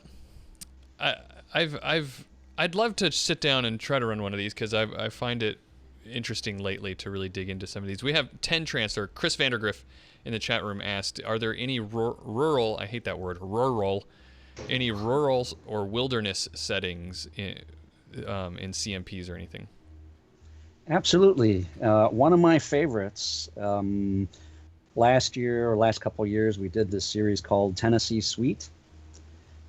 love to sit down and try to run one of these because I find it interesting lately to really dig into some of these. We have 10 transfer. Chris Vandergriff in the chat room asked, "Are there any rural? I hate that word. Rural. Any rural or wilderness settings in CMPs or anything?" Absolutely. One of my favorites. Last year or last couple of years, we did this series called Tennessee Suite,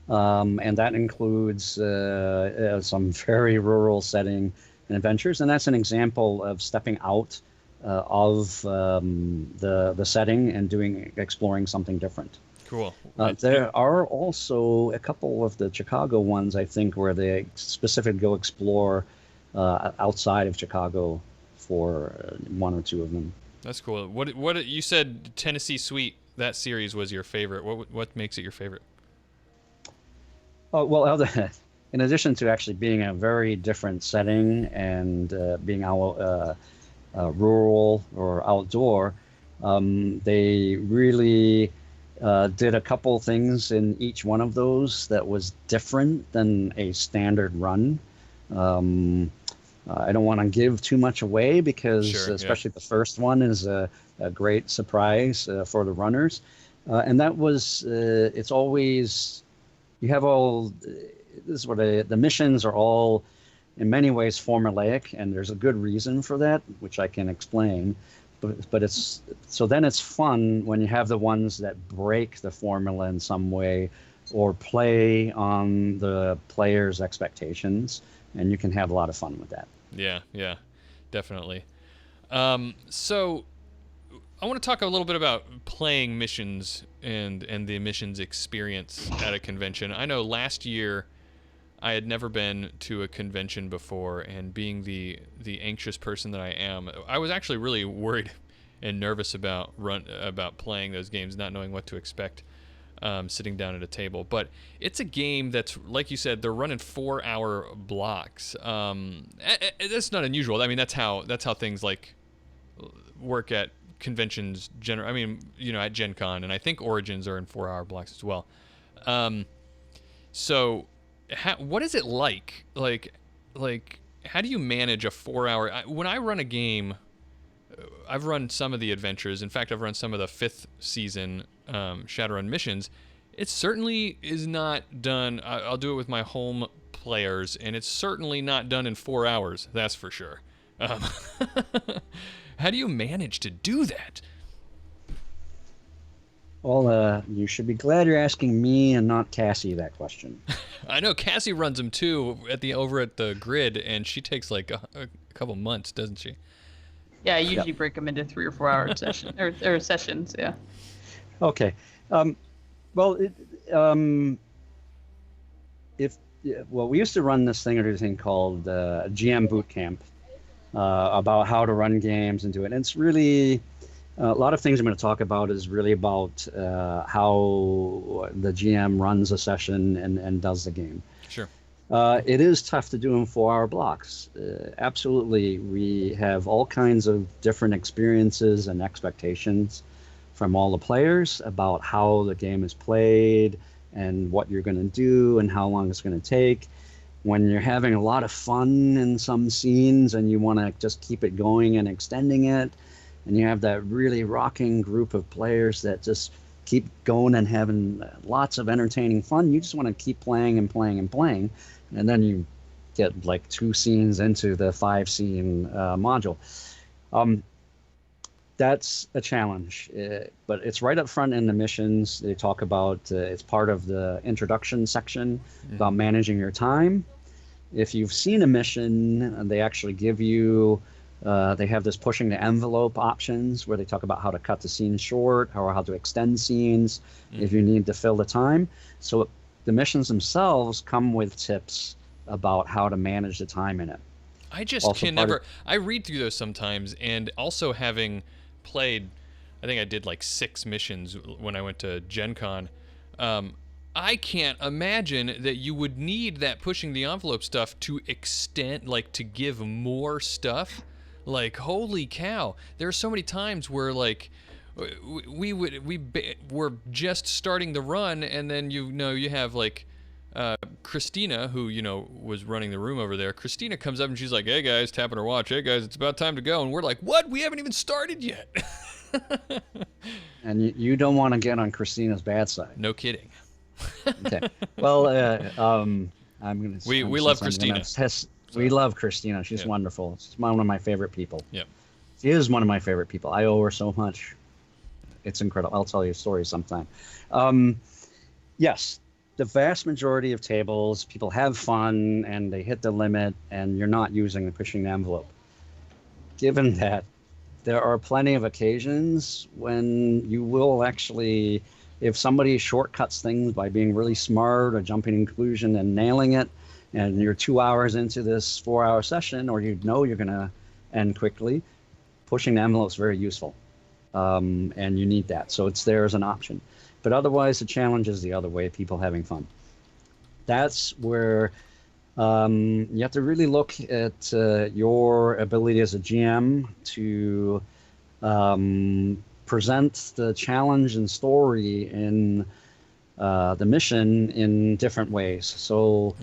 and that includes some very rural setting and adventures. And that's an example of stepping out of the setting and exploring something different. Cool. There are also a couple of the Chicago ones, I think, where they specifically go explore outside of Chicago for one or two of them. That's cool. What you said Tennessee Suite, that series was your favorite. What makes it your favorite? Oh, well, in addition to actually being a very different setting and being rural or outdoor, they really did a couple things in each one of those that was different than a standard run. I don't want to give too much away because especially the first one is a great surprise for the runners. And that was, it's always, you have all, this is what the missions are all in many ways formulaic, and there's a good reason for that, which I can explain. But it's, so then it's fun when you have the ones that break the formula in some way or play on the player's expectations. And you can have a lot of fun with that. Yeah, definitely. So I want to talk a little bit about playing missions and the missions experience at a convention. I know last year I had never been to a convention before, and being the anxious person that I am, I was actually really worried and nervous about playing those games, not knowing what to expect. Sitting down at a table, but it's a game that's, like you said, they're running 4-hour blocks. That's not unusual. I mean, that's how things like work at conventions. At GenCon, and I think Origins are in 4-hour blocks as well. So, what is it like? Like, how do you manage a 4-hour? When I run a game, I've run some of the adventures. In fact, I've run some of the 5th season Shadowrun missions. It certainly is not done. I'll do it with my home players, and it's certainly not done in 4 hours. That's for sure. How do you manage to do that? Well, you should be glad you're asking me and not CASSIE that question. I know CASSIE runs them too over at the grid, and she takes like a couple months, doesn't she? Yeah, I usually break them into 3 or 4 hour sessions or sessions. Yeah. Okay. We used to run this thing called GM Bootcamp about how to run games and do it. And it's really a lot of things I'm going to talk about is really about how the GM runs a session and does the game. Sure. It is tough to do in 4-hour blocks. Absolutely. We have all kinds of different experiences and expectations from all the players about how the game is played and what you're going to do and how long it's going to take. When you're having a lot of fun in some scenes and you want to just keep it going and extending it, and you have that really rocking group of players that just keep going and having lots of entertaining fun, you just want to keep playing and playing and playing. And then you get like 2 scenes into the 5-scene module. That's a challenge, but it's right up front in the missions. They talk about, it's part of the introduction section about managing your time. If you've seen a mission, they actually give you They have this pushing the envelope options where they talk about how to cut the scene short or how to extend scenes if you need to fill the time. So the missions themselves come with tips about how to manage the time in it. I just Also can part never. of- I read through those sometimes, and also having played, I think I did like 6 missions when I went to GenCon. I can't imagine that you would need that pushing the envelope stuff to extend, like to give more stuff. Like, holy cow! There are so many times where like we're just starting the run, and then you have like Christina, who was running the room over there. Christina comes up and she's like, "Hey guys," tapping her watch. "Hey guys, it's about time to go." And we're like, "What? We haven't even started yet." And you don't want to get on Christina's bad side. No kidding. Okay. Well, I'm gonna. We since love I'm gonna Christina. We love Christina. She's Yeah. wonderful. She's one of my favorite people. Yep. She is one of my favorite people. I owe her so much. It's incredible. I'll tell you a story sometime. Yes, the vast majority of tables, people have fun and they hit the limit, and you're not using the pushing the envelope. Given that, there are plenty of occasions when you will actually, if somebody shortcuts things by being really smart or jumping in conclusion and nailing it, and you're 2 hours into this 4-hour session, or you're going to end quickly, pushing the envelope is very useful. And you need that. So it's there as an option. But otherwise, the challenge is the other way, people having fun. That's where you have to really look at your ability as a GM to present the challenge and story in the mission in different ways. So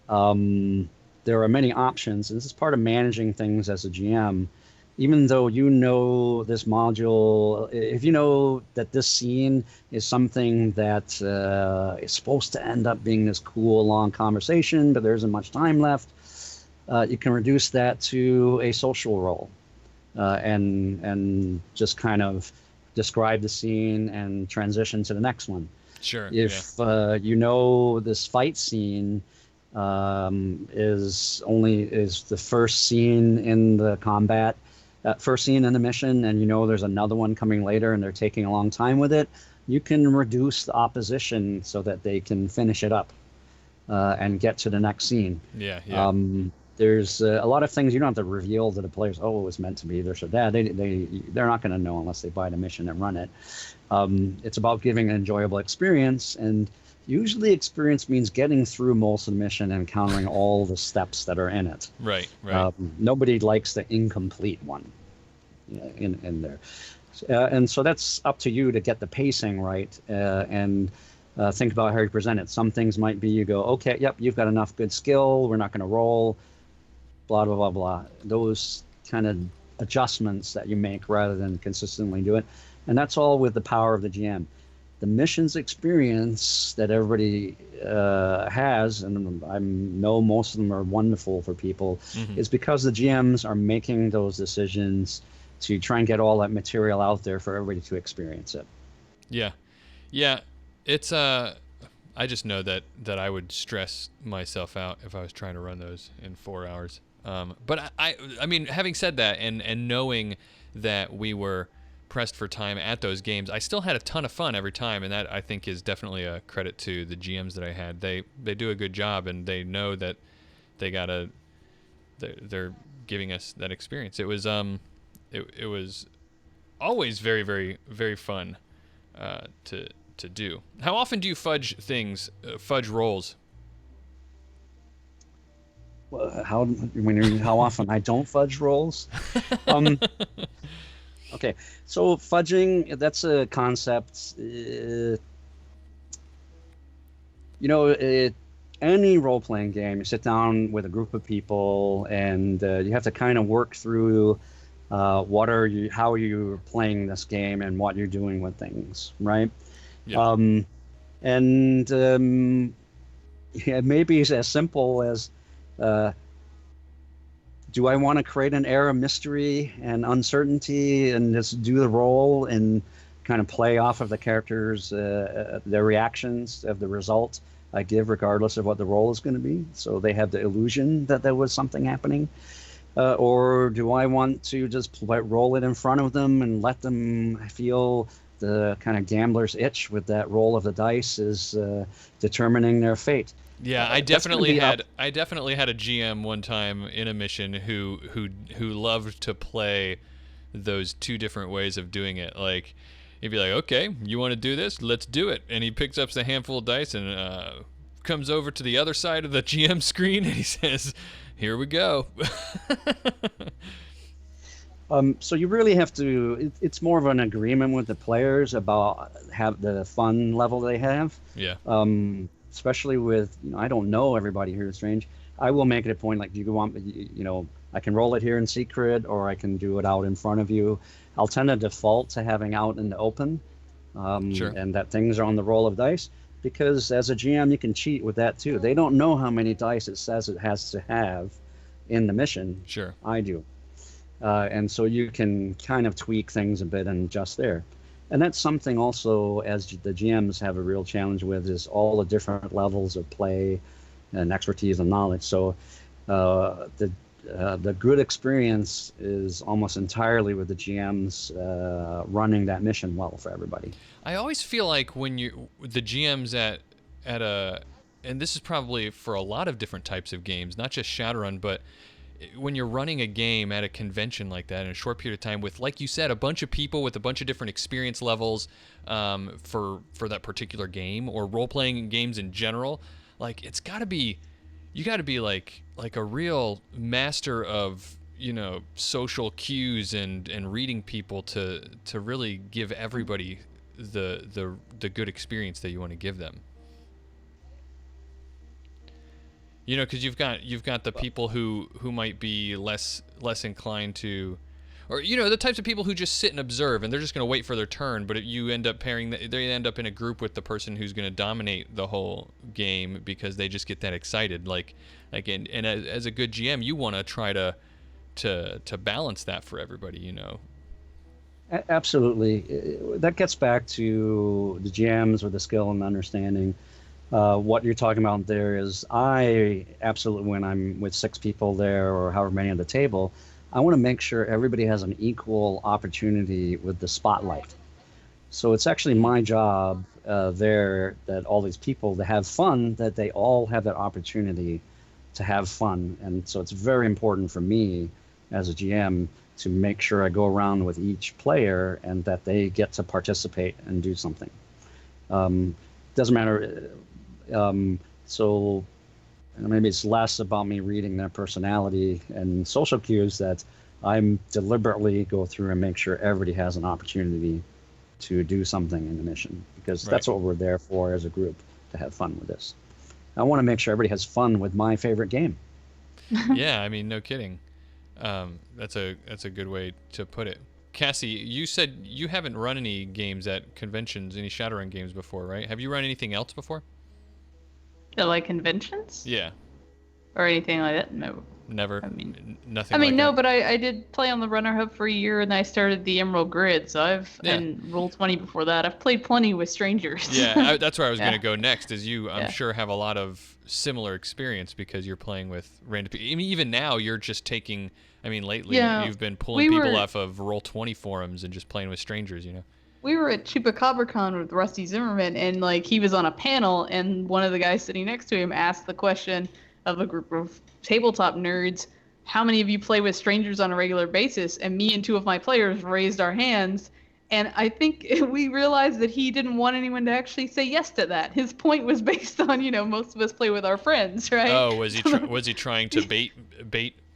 there are many options. This is part of managing things as a GM. Even though you know this module, if you know that this scene is something that is supposed to end up being this cool, long conversation, but there isn't much time left, you can reduce that to a social role and just kind of describe the scene and transition to the next one. Sure. If you know this fight scene is the first scene in the combat, first scene in the mission, and you know there's another one coming later and they're taking a long time with it, you can reduce the opposition so that they can finish it up and get to the next scene. Yeah. There's a lot of things you don't have to reveal to the players. Oh, it was meant to be this or that. They're not going to know unless they buy the mission and run it. It's about giving an enjoyable experience, and usually experience means getting through most of the mission and encountering all the steps that are in it. Right. Nobody likes the incomplete one in there. And so that's up to you to get the pacing right and think about how you present it. Some things might be you go, okay, yep, you've got enough good skill. We're not going to roll, blah, blah, blah, blah. Those kind of adjustments that you make rather than consistently do it. And that's all with the power of the GM. The missions experience that everybody has, and I know most of them are wonderful for people, is because the GMs are making those decisions to try and get all that material out there for everybody to experience it. Yeah. It's I just know that I would stress myself out if I was trying to run those in 4 hours. But I mean, having said that, and knowing that we were pressed for time at those games, I still had a ton of fun every time, and that I think is definitely a credit to the GMs that I had. They do a good job, and they know that they're giving us that experience. It was it was always very, very, very fun to do. How often do you fudge things, fudge rolls? Well, how often I don't fudge rolls? Okay, so fudging, that's a concept. Any role-playing game, you sit down with a group of people and you have to kind of work through how you're playing this game and what you're doing with things, right? Yeah. Maybe it's as simple as do I want to create an air of mystery and uncertainty and just do the role and kind of play off of the characters, their reactions of the result I give regardless of what the role is going to be? So they have the illusion that there was something happening. Or do I want to just roll it in front of them and let them feel the kind of gambler's itch with that roll of the dice is determining their fate? Yeah, I definitely had a GM one time in a mission who loved to play those two different ways of doing it. Like, he'd be like, "Okay, you want to do this? Let's do it." And he picks up a handful of dice and comes over to the other side of the GM screen and he says, "Here we go." So you really have to. It's more of an agreement with the players about have the fun level they have. Yeah. Especially with, I don't know everybody here at Strange. I will make it a point, like, do you want, I can roll it here in secret, or I can do it out in front of you. I'll tend to default to having out in the open, Sure. and that things are on the roll of dice, because as a GM, you can cheat with that too. They don't know how many dice it says it has to have in the mission. Sure. I do. And so you can kind of tweak things a bit and adjust there. And that's something also, as the GMs have a real challenge with, is all the different levels of play and expertise and knowledge. So the good experience is almost entirely with the GMs running that mission well for everybody. I always feel like when the GMs at a, and this is probably for a lot of different types of games, not just Shadowrun, but when you're running a game at a convention like that in a short period of time with, like you said, a bunch of people with a bunch of different experience levels for that particular game, or role-playing games in general, like, you got to be like a real master of, social cues and reading people to really give everybody the good experience that you want to give them. Because you've got the people who might be less inclined to, or the types of people who just sit and observe and they're just going to wait for their turn. But you end up they end up in a group with the person who's going to dominate the whole game because they just get that excited. And as a good GM, you want to try to balance that for everybody. Absolutely. That gets back to the GMs with the skill and understanding. What you're talking about there is, I absolutely, when I'm with 6 people there or however many on the table, I want to make sure everybody has an equal opportunity with the spotlight. So it's actually my job there, that all these people that have fun, that they all have that opportunity to have fun. And so it's very important for me as a GM to make sure I go around with each player and that they get to participate and do something. Doesn't matter. So maybe it's less about me reading their personality and social cues, that I'm deliberately go through and make sure everybody has an opportunity to do something in the mission, because that's what we're there for as a group, to have fun with this. I want to make sure everybody has fun with my favorite game. Yeah, I mean, no kidding. That's a good way to put it. Cassie, you said you haven't run any games at conventions, any Shadowrun games before, right? Have you run anything else before? Like conventions? Yeah. Or anything like that? No. Never? Nothing. I mean, like no, that? but I did play on the Runner Hub for a year, and I started the Emerald Grid, so and Roll20 before that. I've played plenty with strangers. Yeah, that's where I was going to go next, is you, I'm sure, have a lot of similar experience because you're playing with random people. I mean, even now, you're just taking, lately, you've been pulling people off of Roll20 forums and just playing with strangers, We were at ChupacabraCon with Rusty Zimmerman, and he was on a panel, and one of the guys sitting next to him asked the question of a group of tabletop nerds, how many of you play with strangers on a regular basis? And me and 2 of my players raised our hands, and I think we realized that he didn't want anyone to actually say yes to that. His point was based on, most of us play with our friends, right? Oh, was he trying to bait?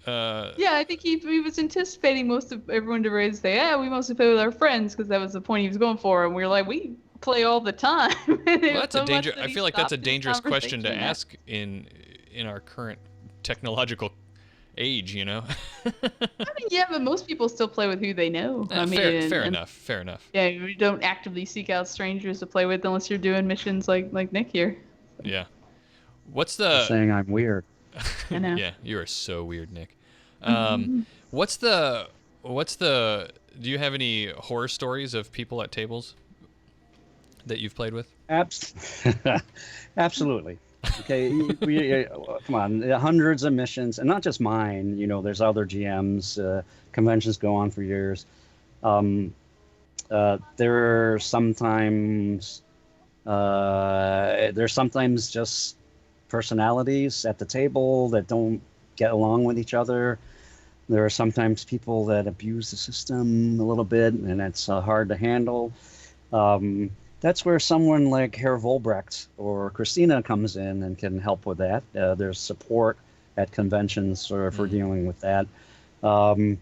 Yeah, I think he was anticipating most of everyone to say, yeah, we mostly play with our friends, because that was the point he was going for, and we were like, we play all the time. Well, that's a danger. I feel like that's a dangerous question to ask in our current technological age, I mean, yeah, but most people still play with who they know. Fair enough. Yeah, you don't actively seek out strangers to play with unless you're doing missions like Nick here. Yeah. What's the saying I'm weird? I know. Yeah, you are so weird, Nick. What's the? Do you have any horror stories of people at tables that you've played with? Absolutely. Okay, come on, hundreds of missions, and not just mine. There's other GMs. Conventions go on for years. There are sometimes just personalities at the table that don't get along with each other. There are sometimes people that abuse the system a little bit, and it's hard to handle. That's where someone like Herr Volbrecht or Christina comes in and can help with that. There's support at conventions for dealing with that. And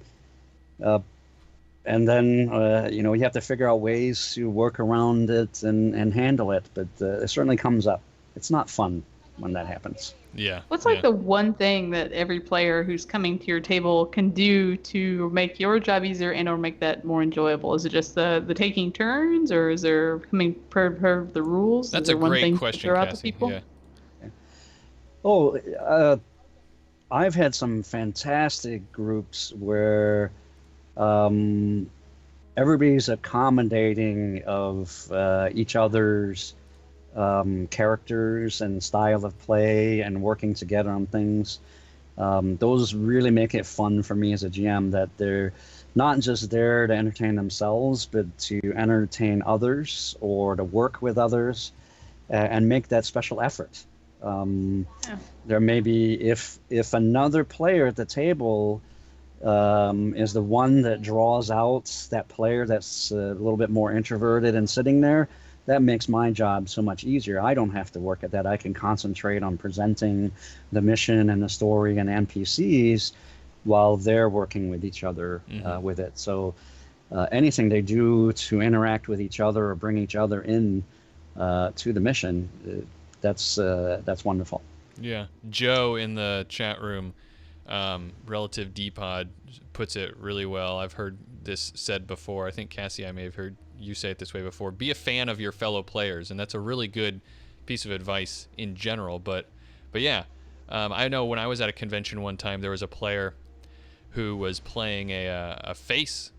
then, you have to figure out ways to work around it and handle it. But it certainly comes up. It's not fun when that happens. Yeah. What's like the one thing that every player who's coming to your table can do to make your job easier and or make that more enjoyable? Is it just the taking turns, or is there coming per the rules? That's is there a one great thing question, to throw out to Cassie. people? Yeah. Oh, I've had some fantastic groups where everybody's accommodating of each other's characters and style of play and working together on things. Those really make it fun for me as a GM, that they're not just there to entertain themselves, but to entertain others or to work with others and make that special effort. There may be, if another player at the table is the one that draws out that player that's a little bit more introverted and sitting there, that makes my job so much easier. I don't have to work at that. I can concentrate on presenting the mission and the story and NPCs while they're working with each other with it. So anything they do to interact with each other or bring each other in to the mission, that's wonderful. Yeah. Joe in the chat room, Relative D-Pod, puts it really well. I've heard this said before. I think, Cassie, I may have heard you say it this way before. Be a fan of your fellow players, and that's a really good piece of advice in general. But yeah, I know when I was at a convention one time, there was a player who was playing a face,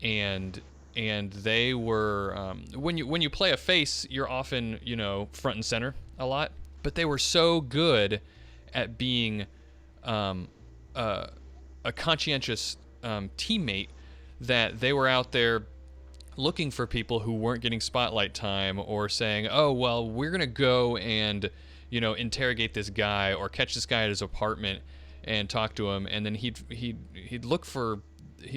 and they were when you play a face, you're often front and center a lot. But they were so good at being a conscientious teammate that they were out there looking for people who weren't getting spotlight time, or saying, oh, well, we're going to go and, interrogate this guy or catch this guy at his apartment and talk to him. And then he'd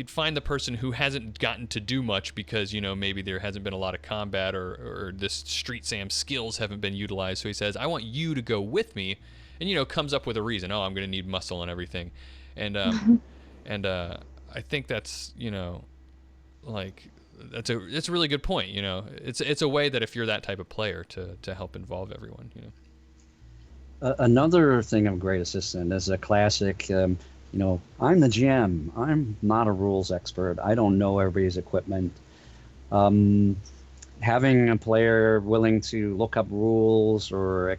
find the person who hasn't gotten to do much because, maybe there hasn't been a lot of combat or this Street Sam skills haven't been utilized. So he says, I want you to go with me, and, comes up with a reason. Oh, I'm going to need muscle and everything. And, I think that's, that's a really good point. It's a way that if you're that type of player to help involve everyone. Another thing of Great Assistant is a classic. I'm the GM. I'm not a rules expert. I don't know everybody's equipment. Having a player willing to look up rules or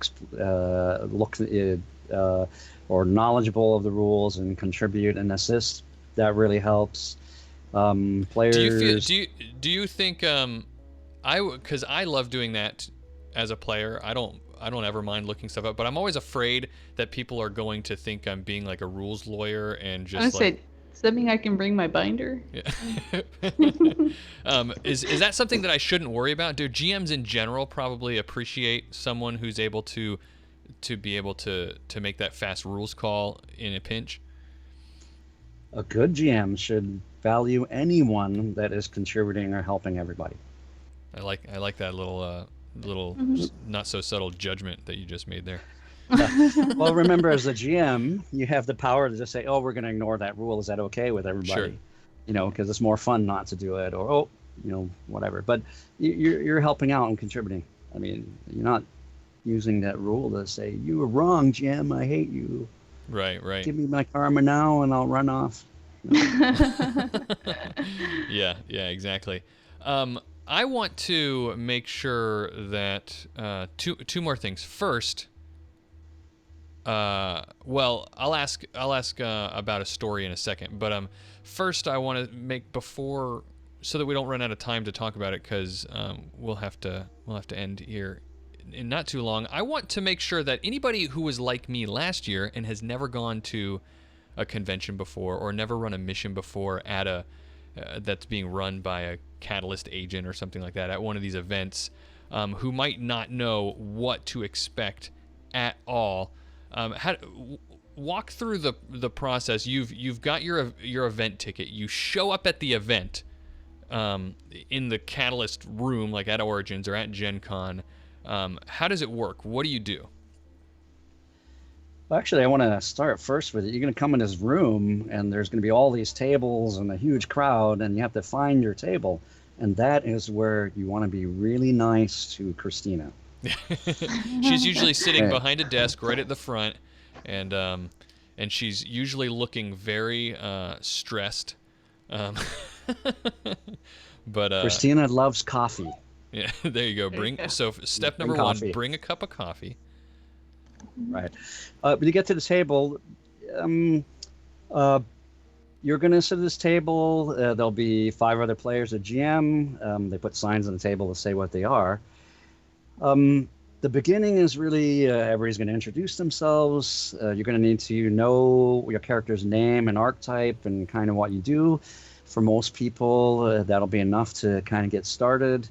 or knowledgeable of the rules and contribute and assist, that really helps. Players. Do you think because I love doing that as a player. I don't ever mind looking stuff up, but I'm always afraid that people are going to think I'm being like a rules lawyer and just does that mean I can bring my binder? Yeah. Is that something that I shouldn't worry about? Do GMs in general probably appreciate someone who's able to be able to make that fast rules call in a pinch? A good GM should value anyone that is contributing or helping everybody. I like that little not so subtle judgment that you just made there. Well, remember, as a GM, you have the power to just say, "Oh, we're going to ignore that rule. Is that okay with everybody?" Sure. Because it's more fun not to do it, or whatever. But you're helping out and contributing. I mean, you're not using that rule to say you were wrong, GM. I hate you. Right. Give me my karma now, and I'll run off. Yeah, exactly. I want to make sure that two more things. First, well, I'll ask about a story in a second, but first I want to make so that we don't run out of time to talk about it, because we'll have to end here in not too long, I want to make sure that anybody who was like me last year and has never gone to a convention before or never run a mission before at a that's being run by a Catalyst agent or something like that at one of these events, who might not know what to expect at all. Walk through the process. You've got your event ticket. You show up at the event in the Catalyst room, like at Origins or at GenCon. How does it work? What do you do? Well, actually, I want to start first with it. You're going to come in this room, and there's going to be all these tables and a huge crowd, and you have to find your table. And that is where you want to be really nice to Christina. She's usually sitting behind a desk right at the front, and she's usually looking very stressed. But Christina loves coffee. Yeah, there you go. So step number one, bring a cup of coffee. Right. But you get to the table, you're going to sit at this table. There'll be 5 other players, a GM. They put signs on the table to say what they are. The beginning is really everybody's going to introduce themselves. You're going to need to know your character's name and archetype and kind of what you do. For most people, that'll be enough to kind of get started.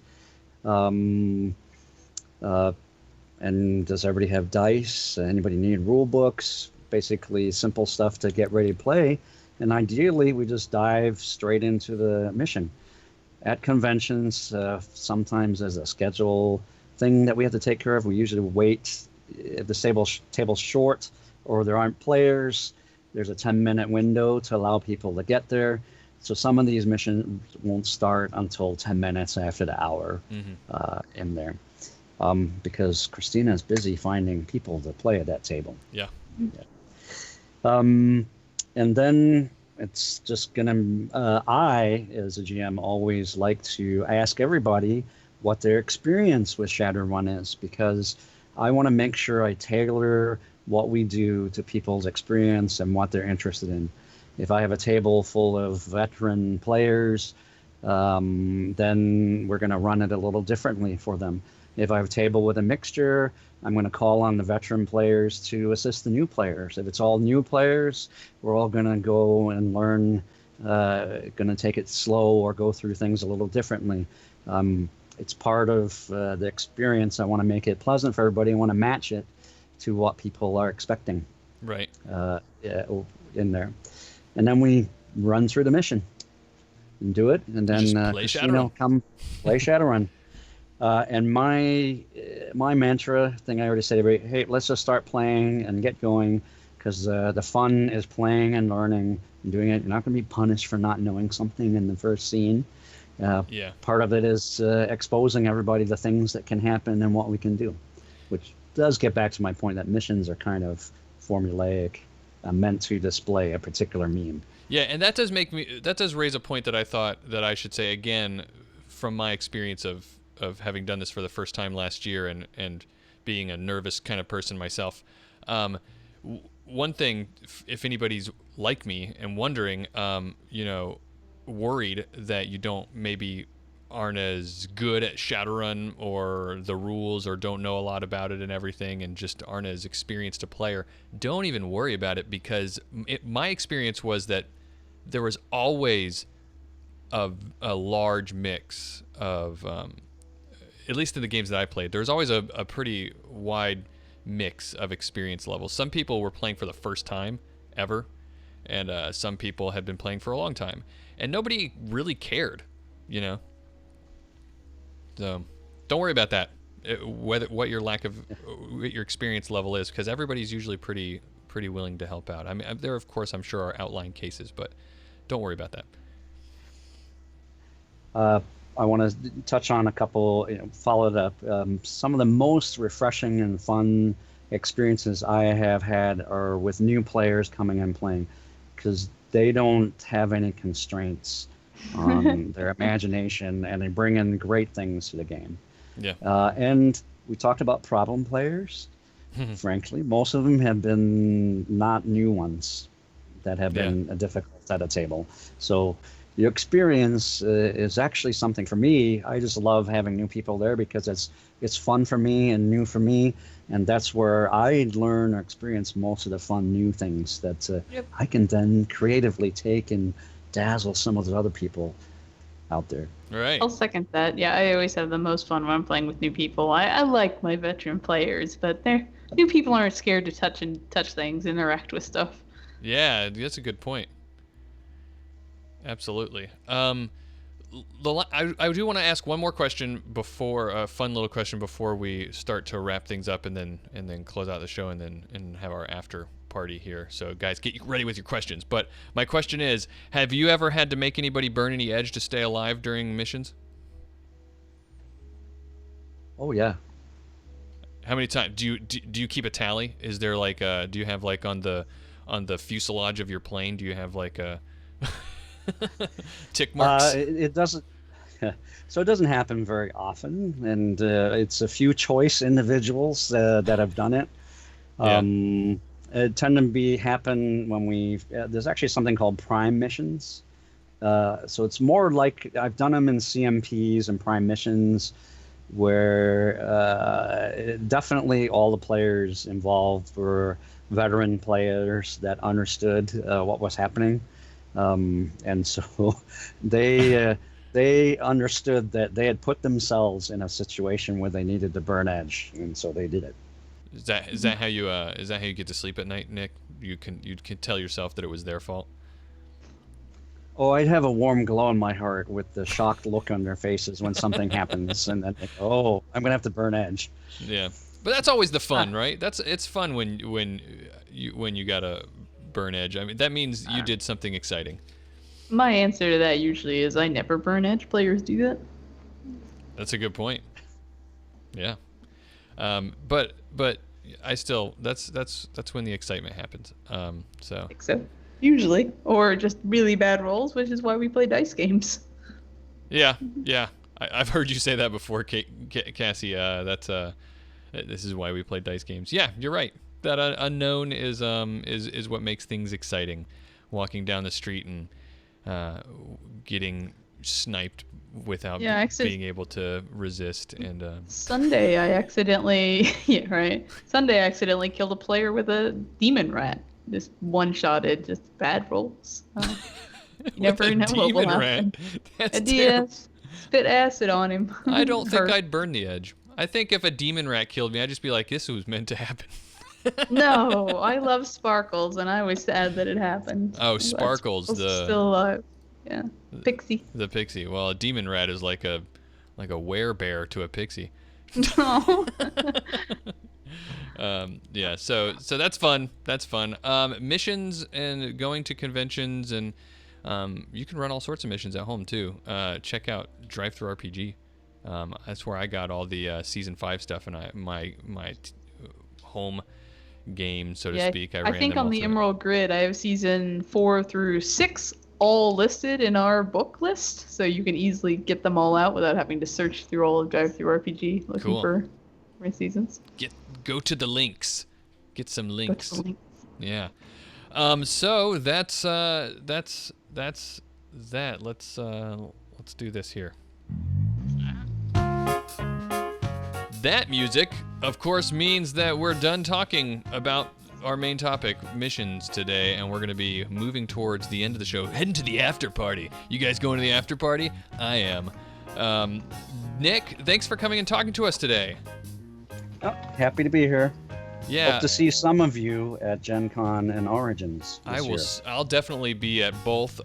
And does everybody have dice? Anybody need rule books? Basically simple stuff to get ready to play. And ideally, we just dive straight into the mission. At conventions, sometimes there's a schedule thing that we have to take care of. We usually wait if the table's short or there aren't players. There's a 10-minute window to allow people to get there. So some of these missions won't start until 10 minutes after the hour in there. Because Christina is busy finding people to play at that table. Yeah. And then it's just I, as a GM, always like to ask everybody what their experience with Shadowrun is, because I want to make sure I tailor what we do to people's experience and what they're interested in. If I have a table full of veteran players, then we're going to run it a little differently for them. If I have a table with a mixture, I'm going to call on the veteran players to assist the new players. If it's all new players, we're all going to go and learn, going to take it slow or go through things a little differently. It's part of the experience. I want to make it pleasant for everybody. I want to match it to what people are expecting. Right. In there. And then we run through the mission and do it. And then come play Shadowrun. And my mantra thing I already said, hey, let's just start playing and get going, because the fun is playing and learning and doing it. You're not going to be punished for not knowing something in the first scene. Part of it is exposing everybody to things that can happen and what we can do, which does get back to my point that missions are kind of formulaic, meant to display a particular meme. Yeah, and that does raise a point that I thought that I should say again, from my experience of having done this for the first time last year and being a nervous kind of person myself. One thing, if anybody's like me and wondering, worried that you maybe aren't as good at Shadowrun or the rules or don't know a lot about it and everything and just aren't as experienced a player, don't even worry about it, because my experience was that there was always a large mix of, at least in the games that I played, there's always a pretty wide mix of experience levels. Some people were playing for the first time ever, and some people had been playing for a long time, and nobody really cared, So don't worry about that, what your experience level is, because everybody's usually pretty willing to help out. I mean, there of course I'm sure are outlying cases, but don't worry about that. I want to touch on a couple, follow it up. Some of the most refreshing and fun experiences I have had are with new players coming and playing, because they don't have any constraints on their imagination, and they bring in great things to the game. Yeah. And we talked about problem players. Frankly, most of them have been not new ones that have been difficult at a table. So the experience is actually something for me. I just love having new people there because it's fun for me and new for me, and that's where I learn or experience most of the fun new things that I can then creatively take and dazzle some of the other people out there. Right. I'll second that. Yeah, I always have the most fun when I'm playing with new people. I like my veteran players, but new people aren't scared to touch things, interact with stuff. Yeah, that's a good point. Absolutely. I do want to ask one more question before a fun little question before we start to wrap things up and then close out the show and have our after party here. So guys, get ready with your questions. But my question is, have you ever had to make anybody burn any edge to stay alive during missions? Oh yeah. How many times do you keep a tally? Is there like do you have like on the fuselage of your plane, do you have like a tick marks? It doesn't. So it doesn't happen very often, and it's a few choice individuals that have done it. Yeah. It tend to happen when there's actually something called prime missions. So it's more like I've done them in CMPs and prime missions, where definitely all the players involved were veteran players that understood what was happening. And so they understood that they had put themselves in a situation where they needed to burn edge, and so they did it. Is that how you get to sleep at night, Nick? You can tell yourself that it was their fault. Oh, I'd have a warm glow in my heart with the shocked look on their faces when something happens, and then oh, I'm gonna have to burn edge. Yeah, but that's always the fun, right? It's fun when you gotta burn edge. I mean, that means you did something exciting. My answer to that usually is I never burn edge. Players do that. That's a good point. Yeah. But I still that's when the excitement happens. So. I think so. Usually, or just really bad rolls, which is why we play dice games. Yeah. I've heard you say that before, Cassie. This is why we play dice games. Yeah, you're right. That unknown is what makes things exciting. Walking down the street and getting sniped without being able to resist. And Sunday I accidentally killed a player with a demon rat. Just one-shotted, just bad rolls. You never know what will happen. That's a DS spit acid on him. I don't think I'd burn the edge. I think if a demon rat killed me, I'd just be like, this was meant to happen. No, I love Sparkles, and I was sad that it happened. Oh, Sparkles, still alive. Yeah, pixie. The pixie. Well, a demon rat is like a werebear to a pixie. No. Yeah. So that's fun. That's fun. Missions and going to conventions, and you can run all sorts of missions at home too. Check out Drive-Thru RPG. That's where I got all the season 5 stuff, and my home game, so to speak. I think on the Emerald Grid, I have season 4 through 6 all listed in our book list, so you can easily get them all out without having to search through all of Drive-Thru RPG looking for seasons. Go to the links. Get some links. Go to the links. Yeah. So that's that. Let's do this here. That music, of course, means that we're done talking about our main topic, missions, today, and we're going to be moving towards the end of the show, heading to the after party. You guys going to the after party? I am. Nick, thanks for coming and talking to us today. Oh, happy to be here. Yeah. Hope to see some of you at GenCon and Origins this year. I'll definitely be at both.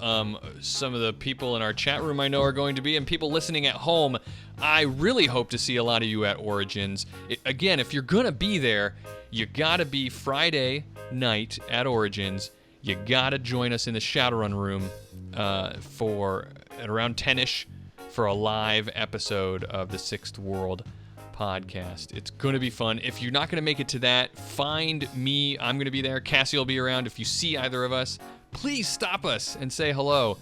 Some of the people in our chat room I know are going to be, and people listening at home. I really hope to see a lot of you at Origins. Again, if you're gonna be there, you gotta be Friday night at Origins. You gotta join us in the Shadowrun room at around 10ish for a live episode of the Sixth World podcast. It's going to be fun. If you're not going to make it to that, find me. I'm going to be there. Cassie will be around. If you see either of us, please stop us and say hello.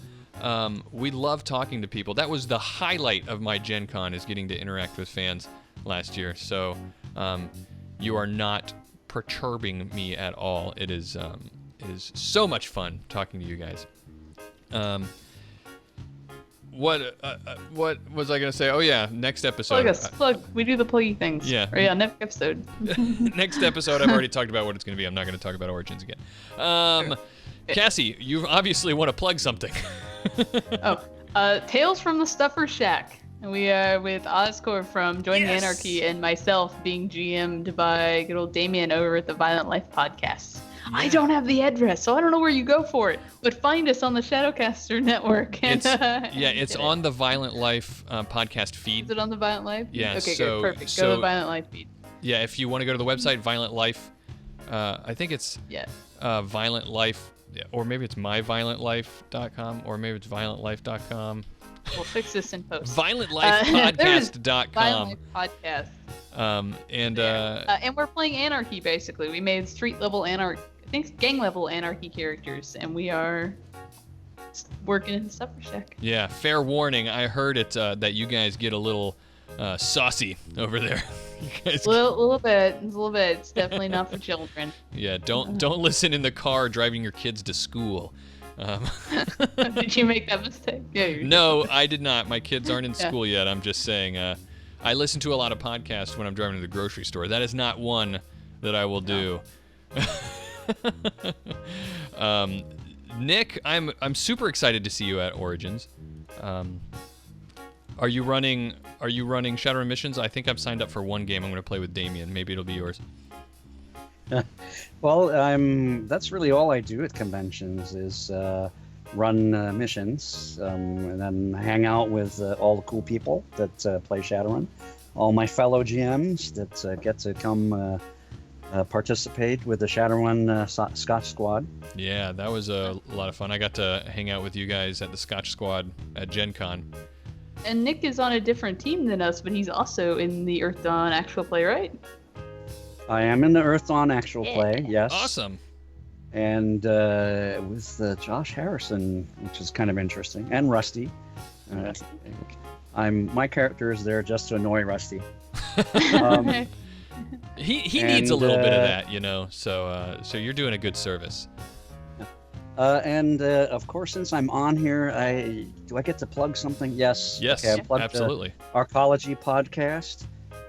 We love talking to people. That was the highlight of my Gen Con, is getting to interact with fans last year. So you are not perturbing me at all. It is so much fun talking to you guys. what was I gonna say? Oh yeah, next episode. Plug. We do the pluggy things. Yeah. Or, yeah. Next episode. Next episode, I've already talked about what it's gonna be. I'm not gonna talk about Origins again. Cassie, you obviously want to plug something. Tales from the Stuffer Shack. And we are with Oscorp from Join the Anarchy and myself being GM'd by good old Damian over at the Violent Life Podcast. Yeah. I don't have the address, so I don't know where you go for it. But find us on the Shadowcaster network. And, it's on the Violent Life podcast feed. Is it on the Violent Life? Yeah. Okay, good, perfect. Go to the Violent Life feed. Yeah, if you want to go to the website, Violent Life, I think it's Violent Life, or maybe it's myviolentlife.com, or maybe it's violentlife.com. We'll fix this in post. ViolentLifePodcast.com. Violent Life Podcast. And we're playing Anarchy, basically. We made street level Anarchy, I think gang level Anarchy characters, and we are working in the Stuffer Shack. Yeah, fair warning. I heard it that you guys get a little saucy over there. A little bit. It's definitely not for children. Yeah, don't listen in the car driving your kids to school. Did you make that mistake? Yeah. No, I did not. My kids aren't in school yet. I'm just saying. I listen to a lot of podcasts when I'm driving to the grocery store. That is not one that I will do. Nick, I'm super excited to see you at Origins. Are you running Shadowrun Missions? I think I've signed up for one game I'm going to play with Damian. Maybe it'll be yours. Well, that's really all I do at conventions is run missions and then hang out with all the cool people that play Shadowrun, all my fellow GMs that get to come participate with the Shadowrun Scotch Squad. Yeah, that was a lot of fun. I got to hang out with you guys at the Scotch Squad at GenCon. And Nick is on a different team than us, but he's also in the Earth Dawn actual play, right? I am in the Earth Dawn actual play, yes. Awesome. And with Josh Harrison, which is kind of interesting, and Rusty. My character is there just to annoy Rusty. He needs a little bit of that, So you're doing a good service. And of course, since I'm on here, do I get to plug something? Yes. Yes, okay, absolutely. Arcology Podcast.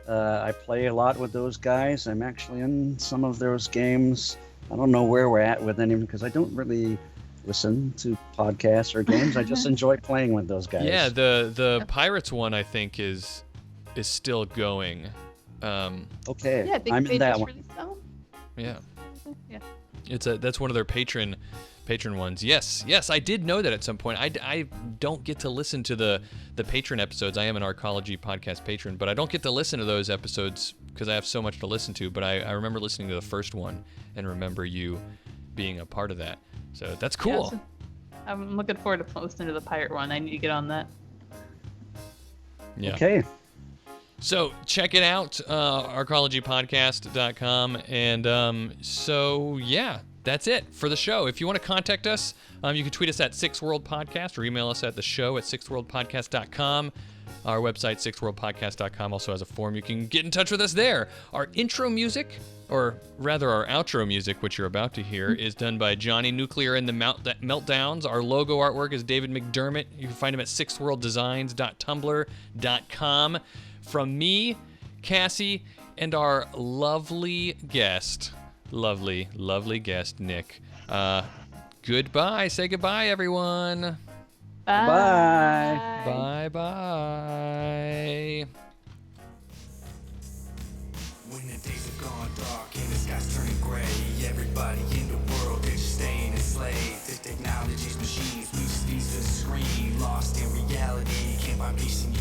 I play a lot with those guys. I'm actually in some of those games. I don't know where we're at with any because I don't really listen to podcasts or games. I just enjoy playing with those guys. Yeah, the Pirates one I think is still going. Okay, yeah, I'm in that one. Yeah. Yeah. That's one of their patron ones. Yes, I did know that at some point. I don't get to listen to the patron episodes. I am an Arcology Podcast patron, but I don't get to listen to those episodes because I have so much to listen to. But I remember listening to the first one and remember you being a part of that. So that's cool. Yeah, so I'm looking forward to listening to the pirate one. I need to get on that. Yeah. Okay. So check it out, arcologypodcast.com. And so, yeah, that's it for the show. If you want to contact us, you can tweet us at sixthworldpodcast or email us at the show at sixthworldpodcast.com. Our website, sixthworldpodcast.com, also has a form. You can get in touch with us there. Our intro music, or rather our outro music, which you're about to hear, is done by Johnny Nuclear and the Meltdowns. Our logo artwork is David McDermott. You can find him at sixthworlddesigns.tumblr.com. From me, Cassie, and our lovely guest, lovely guest, Nick. Goodbye. Say goodbye, everyone. Bye. Bye. When the days have gone dark and the sky's turning gray, everybody in the world is staying enslaved to technology's machines. We speak to the screen, lost in reality. Can't find peace in